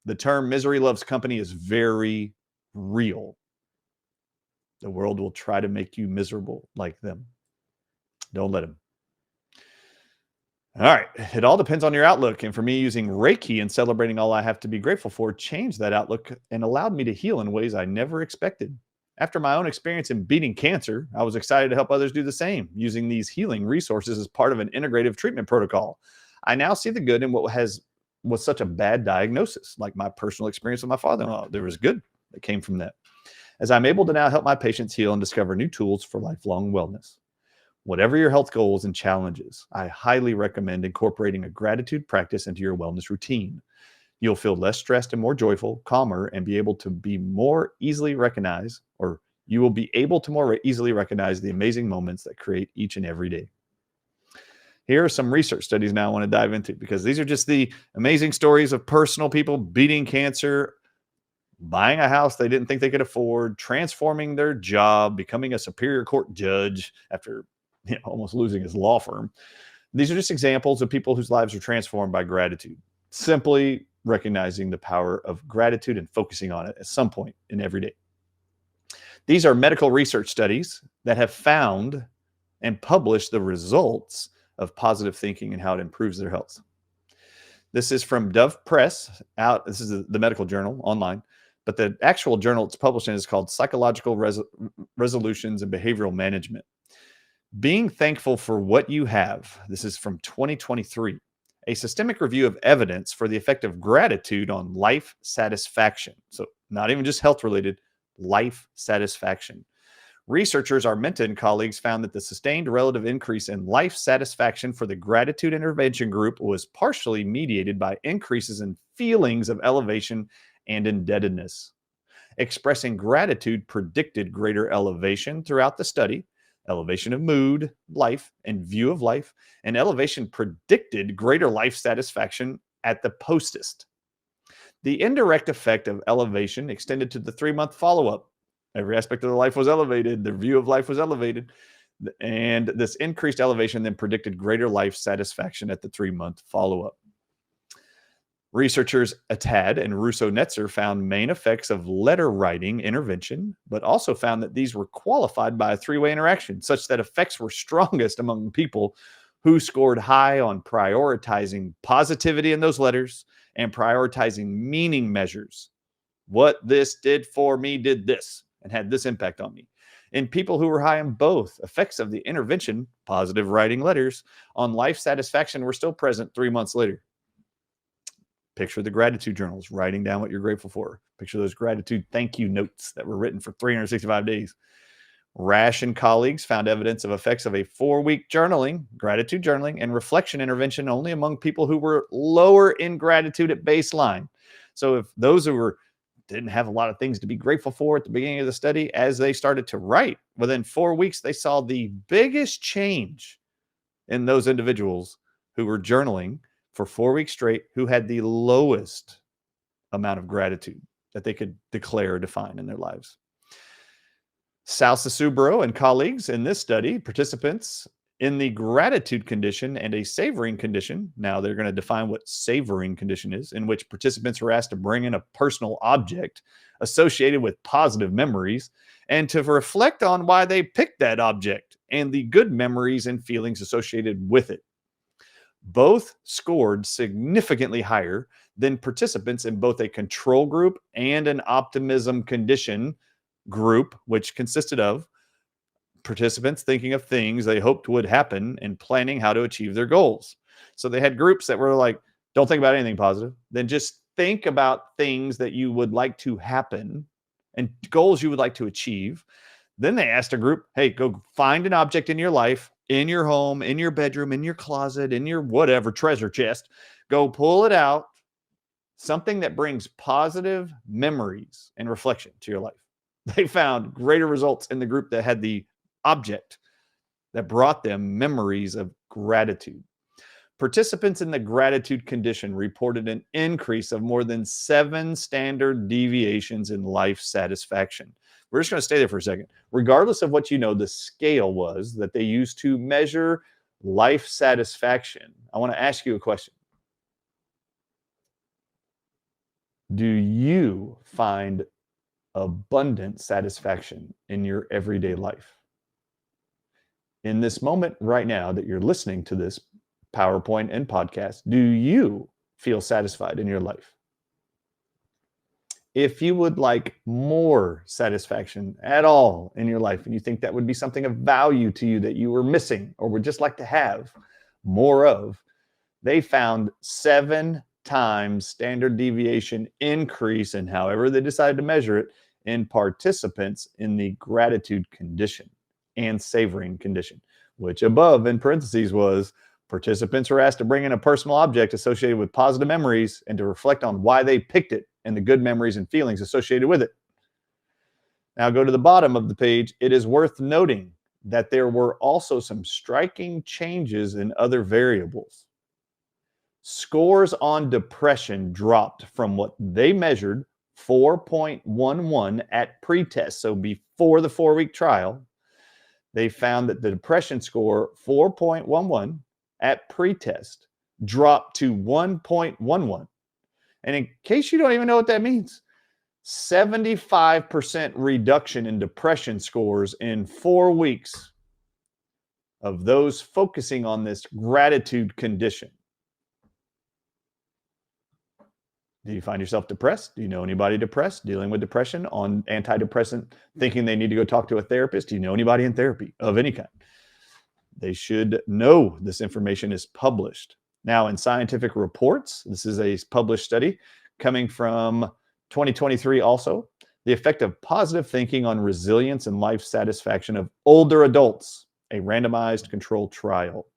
The term misery loves company is very real. The world will try to make you miserable like them. Don't let them. All right. It all depends on your outlook. And for me, using Reiki and celebrating all I have to be grateful for changed that outlook and allowed me to heal in ways I never expected. After my own experience in beating cancer, I was excited to help others do the same, using these healing resources as part of an integrative treatment protocol. I now see the good in what was such a bad diagnosis, like my personal experience with my father-in-law. There was good that came from that, as I'm able to now help my patients heal and discover new tools for lifelong wellness. Whatever your health goals and challenges, I highly recommend incorporating a gratitude practice into your wellness routine. You'll feel less stressed and more joyful, calmer, and be able to be more easily recognize, or you will be able to more easily recognize the amazing moments that create each and every day. Here are some research studies now I want to dive into, because these are just the amazing stories of personal people beating cancer, buying a house they didn't think they could afford, transforming their job, becoming a superior court judge after almost losing his law firm. These are just examples of people whose lives are transformed by gratitude. Simply recognizing the power of gratitude and focusing on it at some point in every day. These are medical research studies that have found and published the results of positive thinking and how it improves their health. This is from Dove Press. This is the medical journal online, but the actual journal it's published in is called Psychological Resolutions and Behavioral Management. Being thankful for what you have. This is from 2023. A systemic review of evidence for the effect of gratitude on life satisfaction. So not even just health related, life satisfaction. Researchers, Armenta and colleagues, found that the sustained relative increase in life satisfaction for the gratitude intervention group was partially mediated by increases in feelings of elevation and indebtedness. Expressing gratitude predicted greater elevation throughout the study, elevation of mood, life, and view of life, and elevation predicted greater life satisfaction at the postest. The indirect effect of elevation extended to the 3-month follow-up Every aspect of their life was elevated. Their view of life was elevated. And this increased elevation then predicted greater life satisfaction at the 3-month follow-up. Researchers Attad and Russo-Netzer found main effects of letter writing intervention, but also found that these were qualified by a 3-way interaction, such that effects were strongest among people who scored high on prioritizing positivity in those letters and prioritizing meaning measures. What this did for me did this and had this impact on me. In people who were high in both, effects of the intervention, positive writing letters, on life satisfaction were still present 3 months later. Picture the gratitude journals, writing down what you're grateful for. Picture those gratitude thank you notes that were written for 365 days. Rash and colleagues found evidence of effects of a 4-week journaling, gratitude journaling, and reflection intervention only among people who were lower in gratitude at baseline. So if those who didn't have a lot of things to be grateful for at the beginning of the study, as they started to write, within 4 weeks, they saw the biggest change in those individuals who were journaling for 4 weeks straight, who had the lowest amount of gratitude that they could declare or define in their lives. Salsasubro and colleagues in this study, participants in the gratitude condition and a savoring condition. Now they're going to define what savoring condition is, in which participants were asked to bring in a personal object associated with positive memories and to reflect on why they picked that object and the good memories and feelings associated with it. Both scored significantly higher than participants in both a control group and an optimism condition group, which consisted of participants thinking of things they hoped would happen and planning how to achieve their goals. So they had groups that were like, don't think about anything positive, then just think about things that you would like to happen and goals you would like to achieve. Then they asked a group, hey, go find an object in your life, in your home, in your bedroom, in your closet, in your whatever treasure chest. Go pull it out, something that brings positive memories and reflection to your life. They found greater results in the group that had the object that brought them memories of gratitude. Participants in the gratitude condition reported an increase of more than 7 standard deviations in life satisfaction. We're just going to stay there for a second. Regardless of what you know, the scale was that they used to measure life satisfaction. I want to ask you a question. Do you find abundant satisfaction in your everyday life? In this moment right now that you're listening to this PowerPoint and podcast, do you feel satisfied in your life? If you would like more satisfaction at all in your life, and you think that would be something of value to you that you were missing or would just like to have more of, they found 7 times standard deviation increase in however they decided to measure it in participants in the gratitude condition and savoring condition, which above in parentheses was participants were asked to bring in a personal object associated with positive memories and to reflect on why they picked it and the good memories and feelings associated with it. Now go to the bottom of the page. It is worth noting that there were also some striking changes in other variables. Scores on depression dropped from what they measured 4.11 at pretest, so before the 4-week trial. They found that the depression score 4.11 at pretest dropped to 1.11. And in case you don't even know what that means, 75% reduction in depression scores in 4 weeks of those focusing on this gratitude condition. Do you find yourself depressed? Do you know anybody depressed, dealing with depression, on antidepressant, thinking they need to go talk to a therapist? Do you know anybody in therapy of any kind? They should know this information is published. Now, in scientific reports, this is a published study coming from 2023 also, the effect of positive thinking on resilience and life satisfaction of older adults, a randomized controlled trial.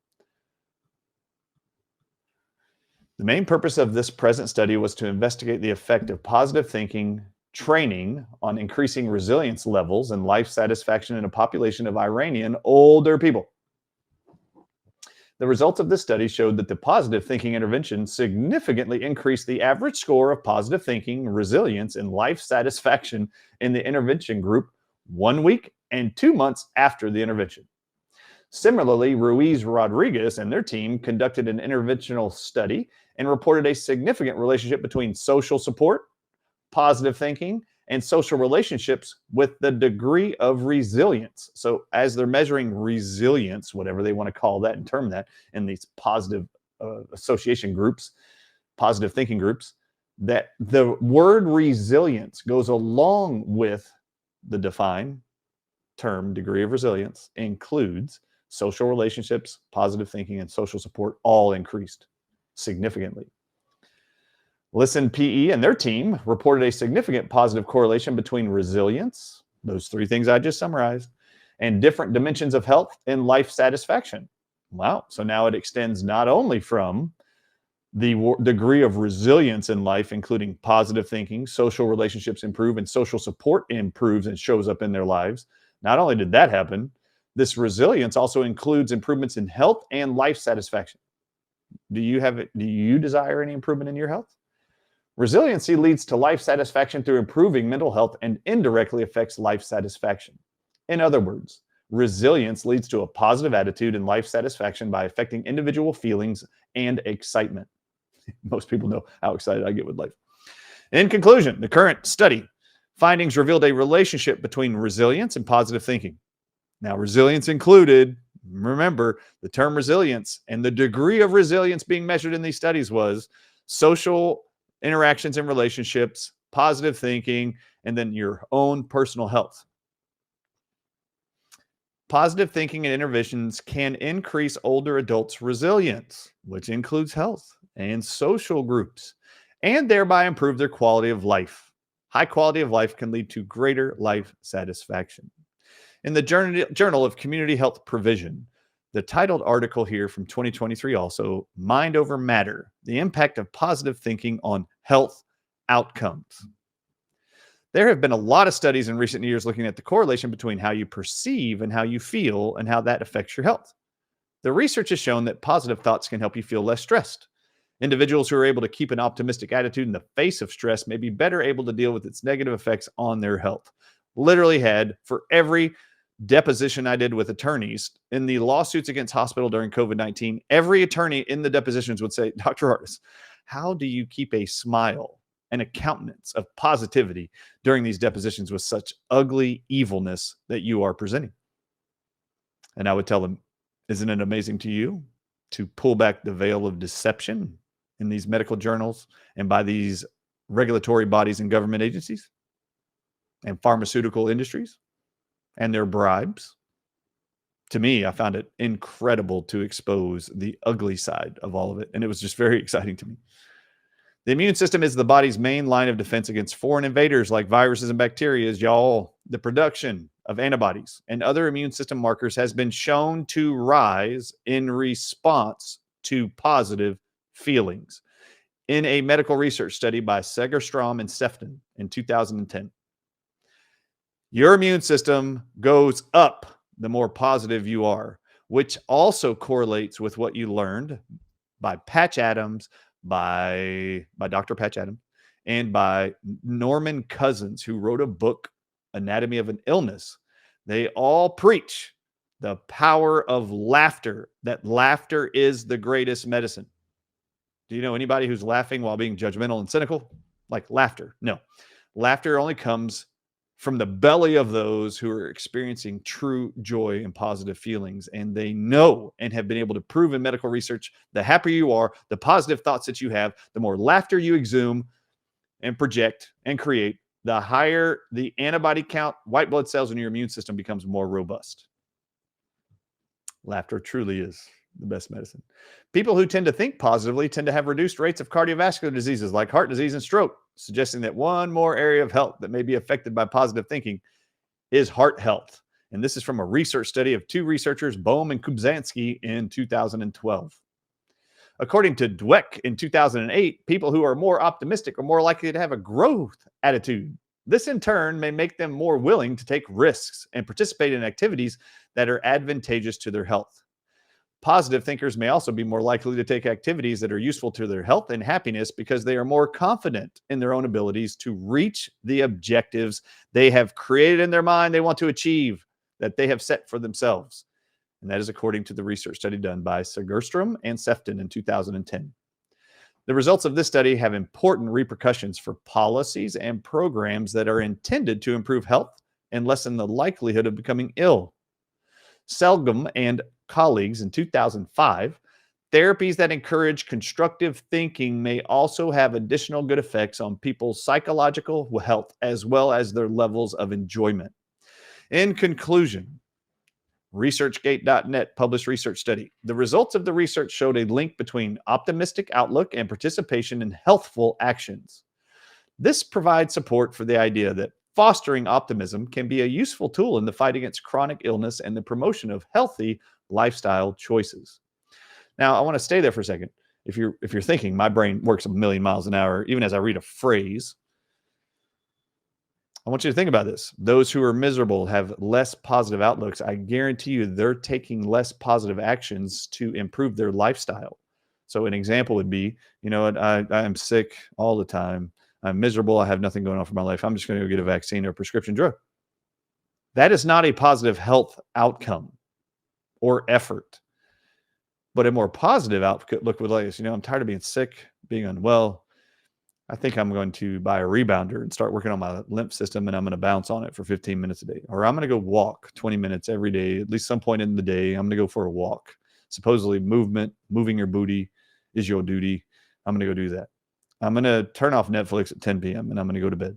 The main purpose of this present study was to investigate the effect of positive thinking training on increasing resilience levels and life satisfaction in a population of Iranian older people. The results of this study showed that the positive thinking intervention significantly increased the average score of positive thinking, resilience, and life satisfaction in the intervention group 1 week and 2 months after the intervention. Similarly, Ruiz Rodriguez and their team conducted an interventional study and reported a significant relationship between social support, positive thinking, and social relationships with the degree of resilience. So, as they're measuring resilience, whatever they want to call that and term that in these positive association groups, positive thinking groups, that the word resilience goes along with the defined term degree of resilience includes social relationships, positive thinking, and social support all increased significantly. Listen PE and their team reported a significant positive correlation between resilience, those three things I just summarized, and different dimensions of health and life satisfaction. Wow. So now it extends not only from the degree of resilience in life, including positive thinking, social relationships improve, and social support improves and shows up in their lives. Not only did that happen, this resilience also includes improvements in health and life satisfaction. Do you desire any improvement in your health? Resiliency leads to life satisfaction through improving mental health and indirectly affects life satisfaction. In other words, resilience leads to a positive attitude and life satisfaction by affecting individual feelings and excitement. Most people know how excited I get with life. In conclusion, the current study findings revealed a relationship between resilience and positive thinking. Now, resilience included, remember, the term resilience and the degree of resilience being measured in these studies was social interactions and relationships, positive thinking, and then your own personal health. Positive thinking and interventions can increase older adults' resilience, which includes health and social groups, and thereby improve their quality of life. High quality of life can lead to greater life satisfaction. In the Journal of Community Health Provision, the titled article here from 2023 also, Mind Over Matter, the impact of positive thinking on health outcomes. There have been a lot of studies in recent years looking at the correlation between how you perceive and how you feel and how that affects your health. The research has shown that positive thoughts can help you feel less stressed. Individuals who are able to keep an optimistic attitude in the face of stress may be better able to deal with its negative effects on their health. Literally had, for every deposition I did with attorneys in the lawsuits against hospital during COVID-19, every attorney in the depositions would say, Dr. Ardis, how do you keep a smile and a countenance of positivity during these depositions with such ugly evilness that you are presenting? And I would tell them, isn't it amazing to you to pull back the veil of deception in these medical journals and by these regulatory bodies and government agencies and pharmaceutical industries and their bribes? To me, I found it incredible to expose the ugly side of all of it. And it was just very exciting to me. The immune system is the body's main line of defense against foreign invaders like viruses and bacteria, y'all. The production of antibodies and other immune system markers has been shown to rise in response to positive feelings in a medical research study by Segerstrom and Sefton in 2010. Your immune system goes up the more positive you are, which also correlates with what you learned by Patch Adams, by Dr. Patch Adams, and by Norman Cousins, who wrote a book, Anatomy of an Illness. They all preach the power of laughter, that laughter is the greatest medicine. Do you know anybody who's laughing while being judgmental and cynical? Like laughter? No. Laughter only comes from the belly of those who are experiencing true joy and positive feelings. And they know and have been able to prove in medical research, the happier you are, the positive thoughts that you have, the more laughter you exhume and project and create, the higher the antibody count, white blood cells in your immune system becomes more robust. Laughter truly is the best medicine. People who tend to think positively tend to have reduced rates of cardiovascular diseases like heart disease and stroke, suggesting that one more area of health that may be affected by positive thinking is heart health. And this is from a research study of two researchers, Bohm and Kubzansky, in 2012. According to Dweck in 2008, people who are more optimistic are more likely to have a growth attitude. This in turn may make them more willing to take risks and participate in activities that are advantageous to their health. Positive thinkers may also be more likely to take activities that are useful to their health and happiness because they are more confident in their own abilities to reach the objectives they have created in their mind they want to achieve, that they have set for themselves. And that is according to the research study done by Segerstrom and Sefton in 2010. The results of this study have important repercussions for policies and programs that are intended to improve health and lessen the likelihood of becoming ill. Selgum and colleagues in 2005, therapies that encourage constructive thinking may also have additional good effects on people's psychological health as well as their levels of enjoyment. In conclusion, ResearchGate.net published research study. The results of the research showed a link between optimistic outlook and participation in healthful actions. This provides support for the idea that fostering optimism can be a useful tool in the fight against chronic illness and the promotion of healthy lifestyle choices. Now, I want to stay there for a second. If you're thinking my brain works a million miles an hour, even as I read a phrase, I want you to think about this. Those who are miserable have less positive outlooks. I guarantee you they're taking less positive actions to improve their lifestyle. So an example would be, I am sick all the time. I'm miserable. I have nothing going on for my life. I'm just going to go get a vaccine or a prescription drug. That is not a positive health outcome or effort. But a more positive outlook would like this. I'm tired of being sick, being unwell. I think I'm going to buy a rebounder and start working on my lymph system, and I'm going to bounce on it for 15 minutes a day. Or I'm going to go walk 20 minutes every day, at least some point in the day. I'm going to go for a walk. Supposedly moving your booty is your duty. I'm going to go do that. I'm going to turn off Netflix at 10 p.m. and I'm going to go to bed.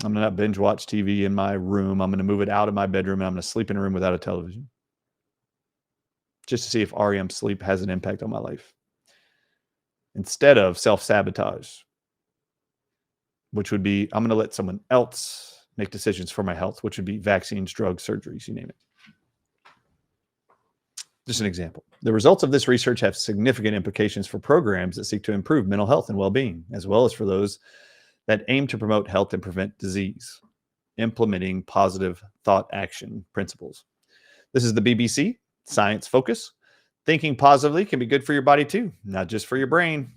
I'm going to not binge watch TV in my room. I'm going to move it out of my bedroom and I'm going to sleep in a room without a television. Just to see if REM sleep has an impact on my life. Instead of self-sabotage, which would be, I'm going to let someone else make decisions for my health, which would be vaccines, drugs, surgeries, you name it. Just an example. The results of this research have significant implications for programs that seek to improve mental health and well-being, as well as for those that aim to promote health and prevent disease, implementing positive thought action principles. This is the BBC Science Focus. Thinking positively can be good for your body too, not just for your brain.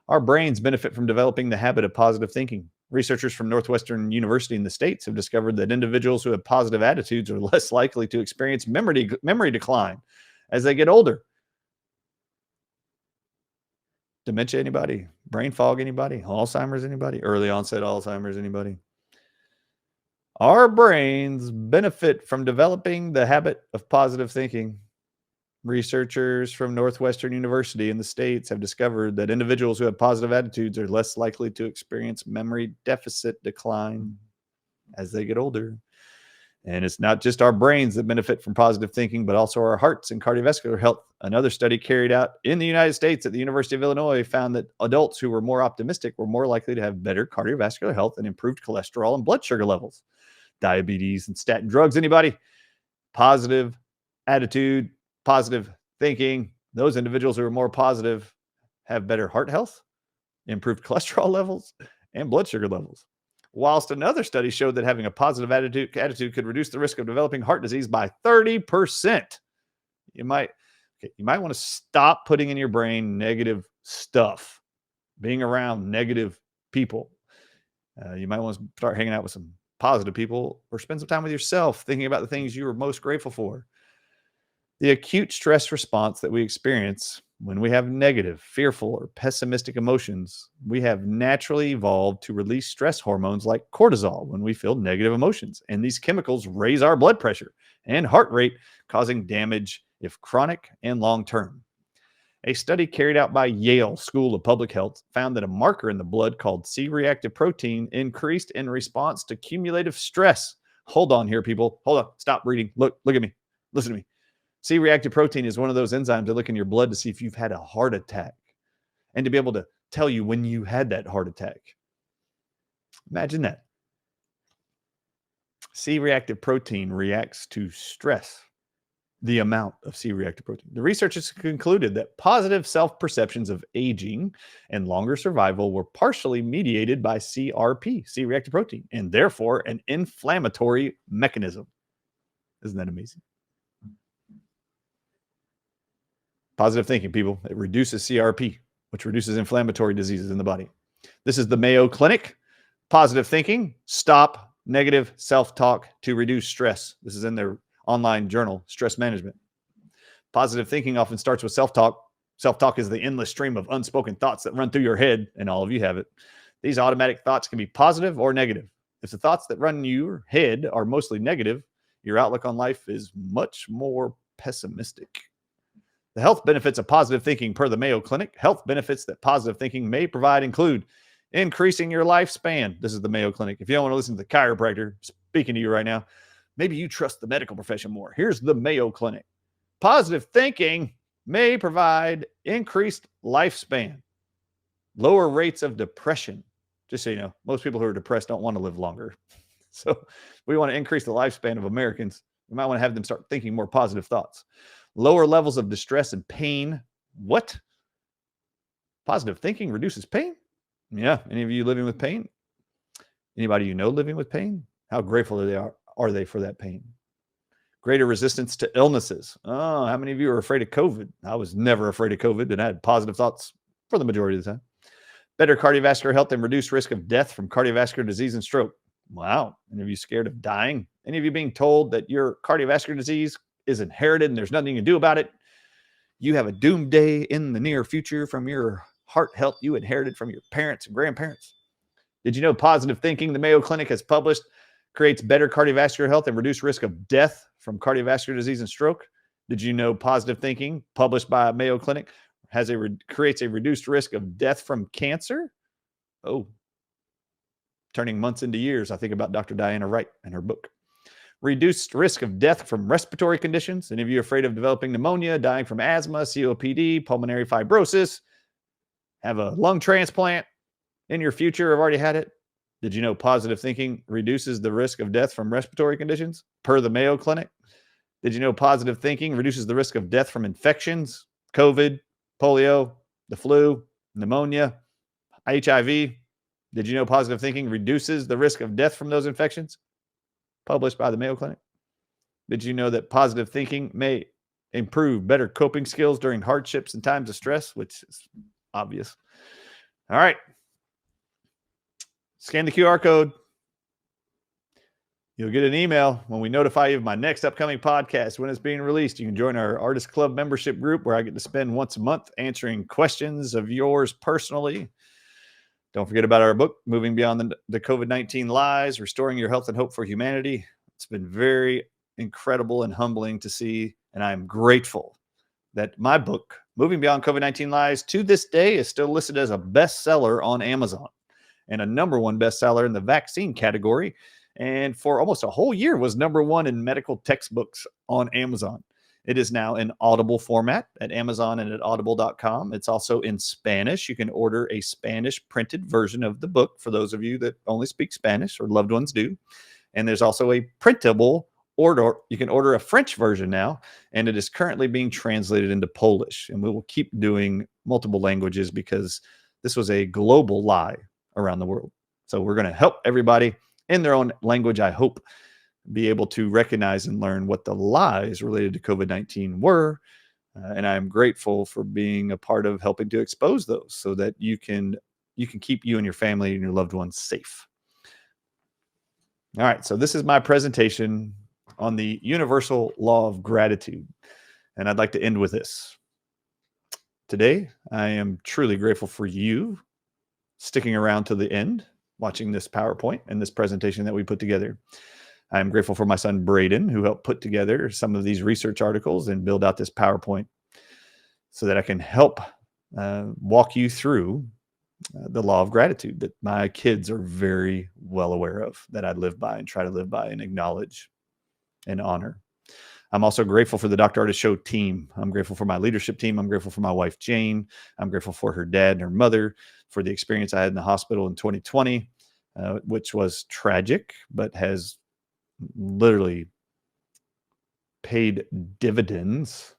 Our brains benefit from developing the habit of positive thinking. Researchers from Northwestern University in the States have discovered that individuals who have positive attitudes are less likely to experience memory decline as they get older. Dementia, anybody? Brain fog, anybody? Alzheimer's, anybody? Early onset Alzheimer's, anybody? Our brains benefit from developing the habit of positive thinking. Researchers from Northwestern University in the States have discovered that individuals who have positive attitudes are less likely to experience memory deficit decline as they get older. And it's not just our brains that benefit from positive thinking, but also our hearts and cardiovascular health. Another study carried out in the United States at the University of Illinois found that adults who were more optimistic were more likely to have better cardiovascular health and improved cholesterol and blood sugar levels. Diabetes and statin drugs, anybody? Positive attitude, positive thinking. Those individuals who are more positive have better heart health, improved cholesterol levels, and blood sugar levels. Whilst another study showed that having a positive attitude could reduce the risk of developing heart disease by 30%. You might want to stop putting in your brain negative stuff, being around negative people. You might want to start hanging out with some positive people or spend some time with yourself, thinking about the things you are most grateful for. The acute stress response that we experience when we have negative, fearful, or pessimistic emotions, we have naturally evolved to release stress hormones like cortisol when we feel negative emotions. And these chemicals raise our blood pressure and heart rate, causing damage if chronic and long-term. A study carried out by Yale School of Public Health found that a marker in the blood called C-reactive protein increased in response to cumulative stress. Hold on here, people. Hold on. Stop reading. Look at me. Listen to me. C-reactive protein is one of those enzymes that look in your blood to see if you've had a heart attack and to be able to tell you when you had that heart attack. Imagine that. C-reactive protein reacts to stress, the amount of C-reactive protein. The researchers concluded that positive self-perceptions of aging and longer survival were partially mediated by CRP, C-reactive protein, and therefore an inflammatory mechanism. Isn't that amazing? Positive thinking, people, it reduces CRP, which reduces inflammatory diseases in the body. This is the Mayo Clinic. Positive thinking, stop negative self-talk to reduce stress. This is in their online journal, Stress Management. Positive thinking often starts with self-talk. Self-talk is the endless stream of unspoken thoughts that run through your head, and all of you have it. These automatic thoughts can be positive or negative. If the thoughts that run your head are mostly negative, your outlook on life is much more pessimistic. The health benefits of positive thinking per the Mayo Clinic. Health benefits that positive thinking may provide include increasing your lifespan. This is the Mayo Clinic. If you don't want to listen to the chiropractor speaking to you right now, maybe you trust the medical profession more. Here's the Mayo Clinic. Positive thinking may provide increased lifespan, lower rates of depression. Just so you know, most people who are depressed don't want to live longer. So we want to increase the lifespan of Americans. We might want to have them start thinking more positive thoughts. Lower levels of distress and pain. What? Positive thinking reduces pain? Yeah. Any of you living with pain? Anybody you know living with pain? How grateful are they for that pain? Greater resistance to illnesses. Oh, how many of you are afraid of COVID? I was never afraid of COVID, and I had positive thoughts for the majority of the time. Better cardiovascular health and reduced risk of death from cardiovascular disease and stroke. Wow. Any of you scared of dying? Any of you being told that your cardiovascular disease is inherited and there's nothing you can do about it? You have a doomsday in the near future from your heart health you inherited from your parents and grandparents. Did you know positive thinking the Mayo Clinic has published creates better cardiovascular health and reduced risk of death from cardiovascular disease and stroke? Did you know positive thinking published by Mayo Clinic creates a reduced risk of death from cancer? Oh, turning months into years. I think about Dr. Diana Wright and her book. Reduced risk of death from respiratory conditions. Any of you afraid of developing pneumonia, dying from asthma, COPD, pulmonary fibrosis, have a lung transplant in your future, have already had it? Did you know positive thinking reduces the risk of death from respiratory conditions per the Mayo Clinic? Did you know positive thinking reduces the risk of death from infections, COVID, polio, the flu, pneumonia, HIV? Did you know positive thinking reduces the risk of death from those infections? Published by the Mayo Clinic. Did you know that positive thinking may improve better coping skills during hardships and times of stress, which is obvious? All right. Scan the QR code. You'll get an email when we notify you of my next upcoming podcast, when it's being released. You can join our Artist Club membership group where I get to spend once a month answering questions of yours personally. Don't forget about our book, Moving Beyond the COVID-19 Lies, Restoring Your Health and Hope for Humanity. It's been very incredible and humbling to see, and I'm grateful that my book, Moving Beyond COVID-19 Lies, to this day is still listed as a bestseller on Amazon and a #1 bestseller in the vaccine category. And for almost a whole year was #1 in medical textbooks on Amazon. It is now in Audible format at Amazon and at audible.com. It's also in Spanish. You can order a Spanish printed version of the book for those of you that only speak Spanish or loved ones do. And there's also a printable order. You can order a French version now, and it is currently being translated into Polish. And we will keep doing multiple languages because this was a global lie around the world. So we're going to help everybody in their own language, I hope, be able to recognize and learn what the lies related to COVID-19 were. And I'm grateful for being a part of helping to expose those so that you can keep you and your family and your loved ones safe. All right, so this is my presentation on the universal law of gratitude. And I'd like to end with this. Today, I am truly grateful for you sticking around to the end, watching this PowerPoint and this presentation that we put together. I'm grateful for my son, Braden, who helped put together some of these research articles and build out this PowerPoint so that I can help walk you through the law of gratitude that my kids are very well aware of, that I live by and try to live by and acknowledge and honor. I'm also grateful for the Dr. Artist Show team. I'm grateful for my leadership team. I'm grateful for my wife, Jane. I'm grateful for her dad and her mother, for the experience I had in the hospital in 2020, which was tragic, but has literally paid dividends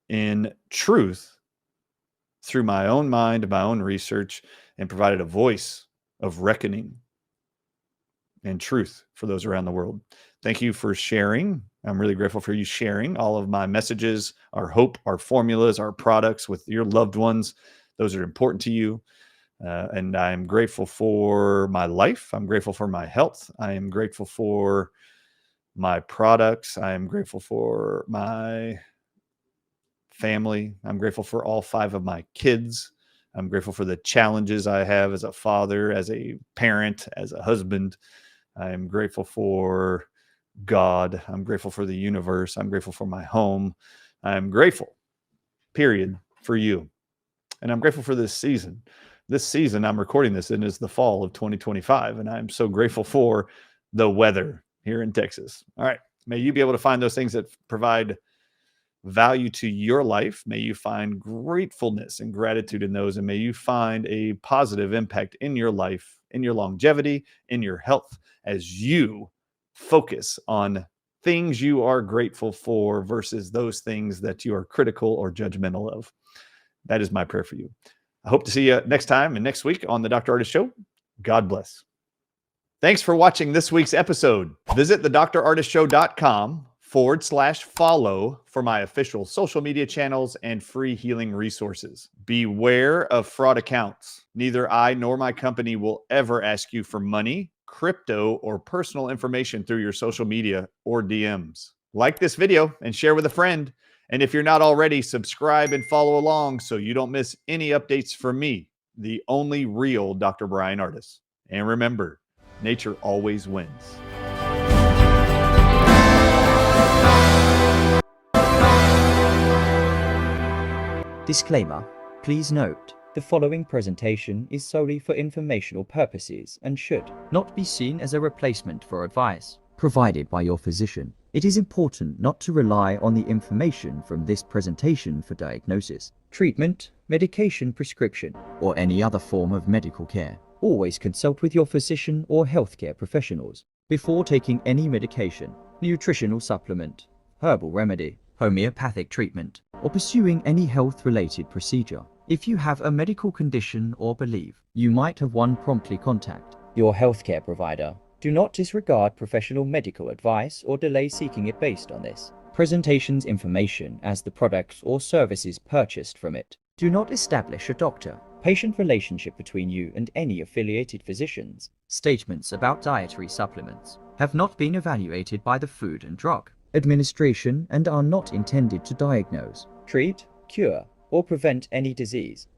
in truth through my own mind, my own research, and provided a voice of reckoning and truth for those around the world. Thank you for sharing I'm really grateful for you sharing all of my messages, our hope, our formulas, our products with your loved ones. Those are important to you. And I'm grateful for my life. I'm grateful for my health. I am grateful for my products. I am grateful for my family. I'm grateful for all 5 of my kids. I'm grateful for the challenges I have as a father, as a parent, as a husband. I'm grateful for God. I'm grateful for the universe. I'm grateful for my home. I'm grateful, period, for you. And I'm grateful for this season. This season, I'm recording this, and it's the fall of 2025. And I'm so grateful for the weather here in Texas. All right. May you be able to find those things that provide value to your life. May you find gratefulness and gratitude in those. And may you find a positive impact in your life, in your longevity, in your health, as you focus on things you are grateful for versus those things that you are critical or judgmental of. That is my prayer for you. I hope to see you next time and next week on the Dr. Ardis Show. God bless. Thanks for watching this week's episode. Visit thedrardisshow.com/follow for my official social media channels and free healing resources. Beware of fraud accounts. Neither I nor my company will ever ask you for money, crypto, or personal information through your social media or DMs. Like this video and share with a friend. And if you're not already, subscribe and follow along so you don't miss any updates from me, the only real Dr. Bryan Ardis. And remember, nature always wins. Disclaimer. Please note, the following presentation is solely for informational purposes and should not be seen as a replacement for advice provided by your physician. It is important not to rely on the information from this presentation for diagnosis, treatment, medication prescription, or any other form of medical care. Always consult with your physician or healthcare professionals before taking any medication, nutritional supplement, herbal remedy, homeopathic treatment, or pursuing any health-related procedure. If you have a medical condition or believe you might have one, promptly contact your healthcare provider. Do not disregard professional medical advice or delay seeking it based on this presentation's information as the products or services purchased from it do not establish a doctor-patient relationship between you and any affiliated physicians. Statements about dietary supplements have not been evaluated by the Food and Drug Administration and are not intended to diagnose, treat, cure, or prevent any disease.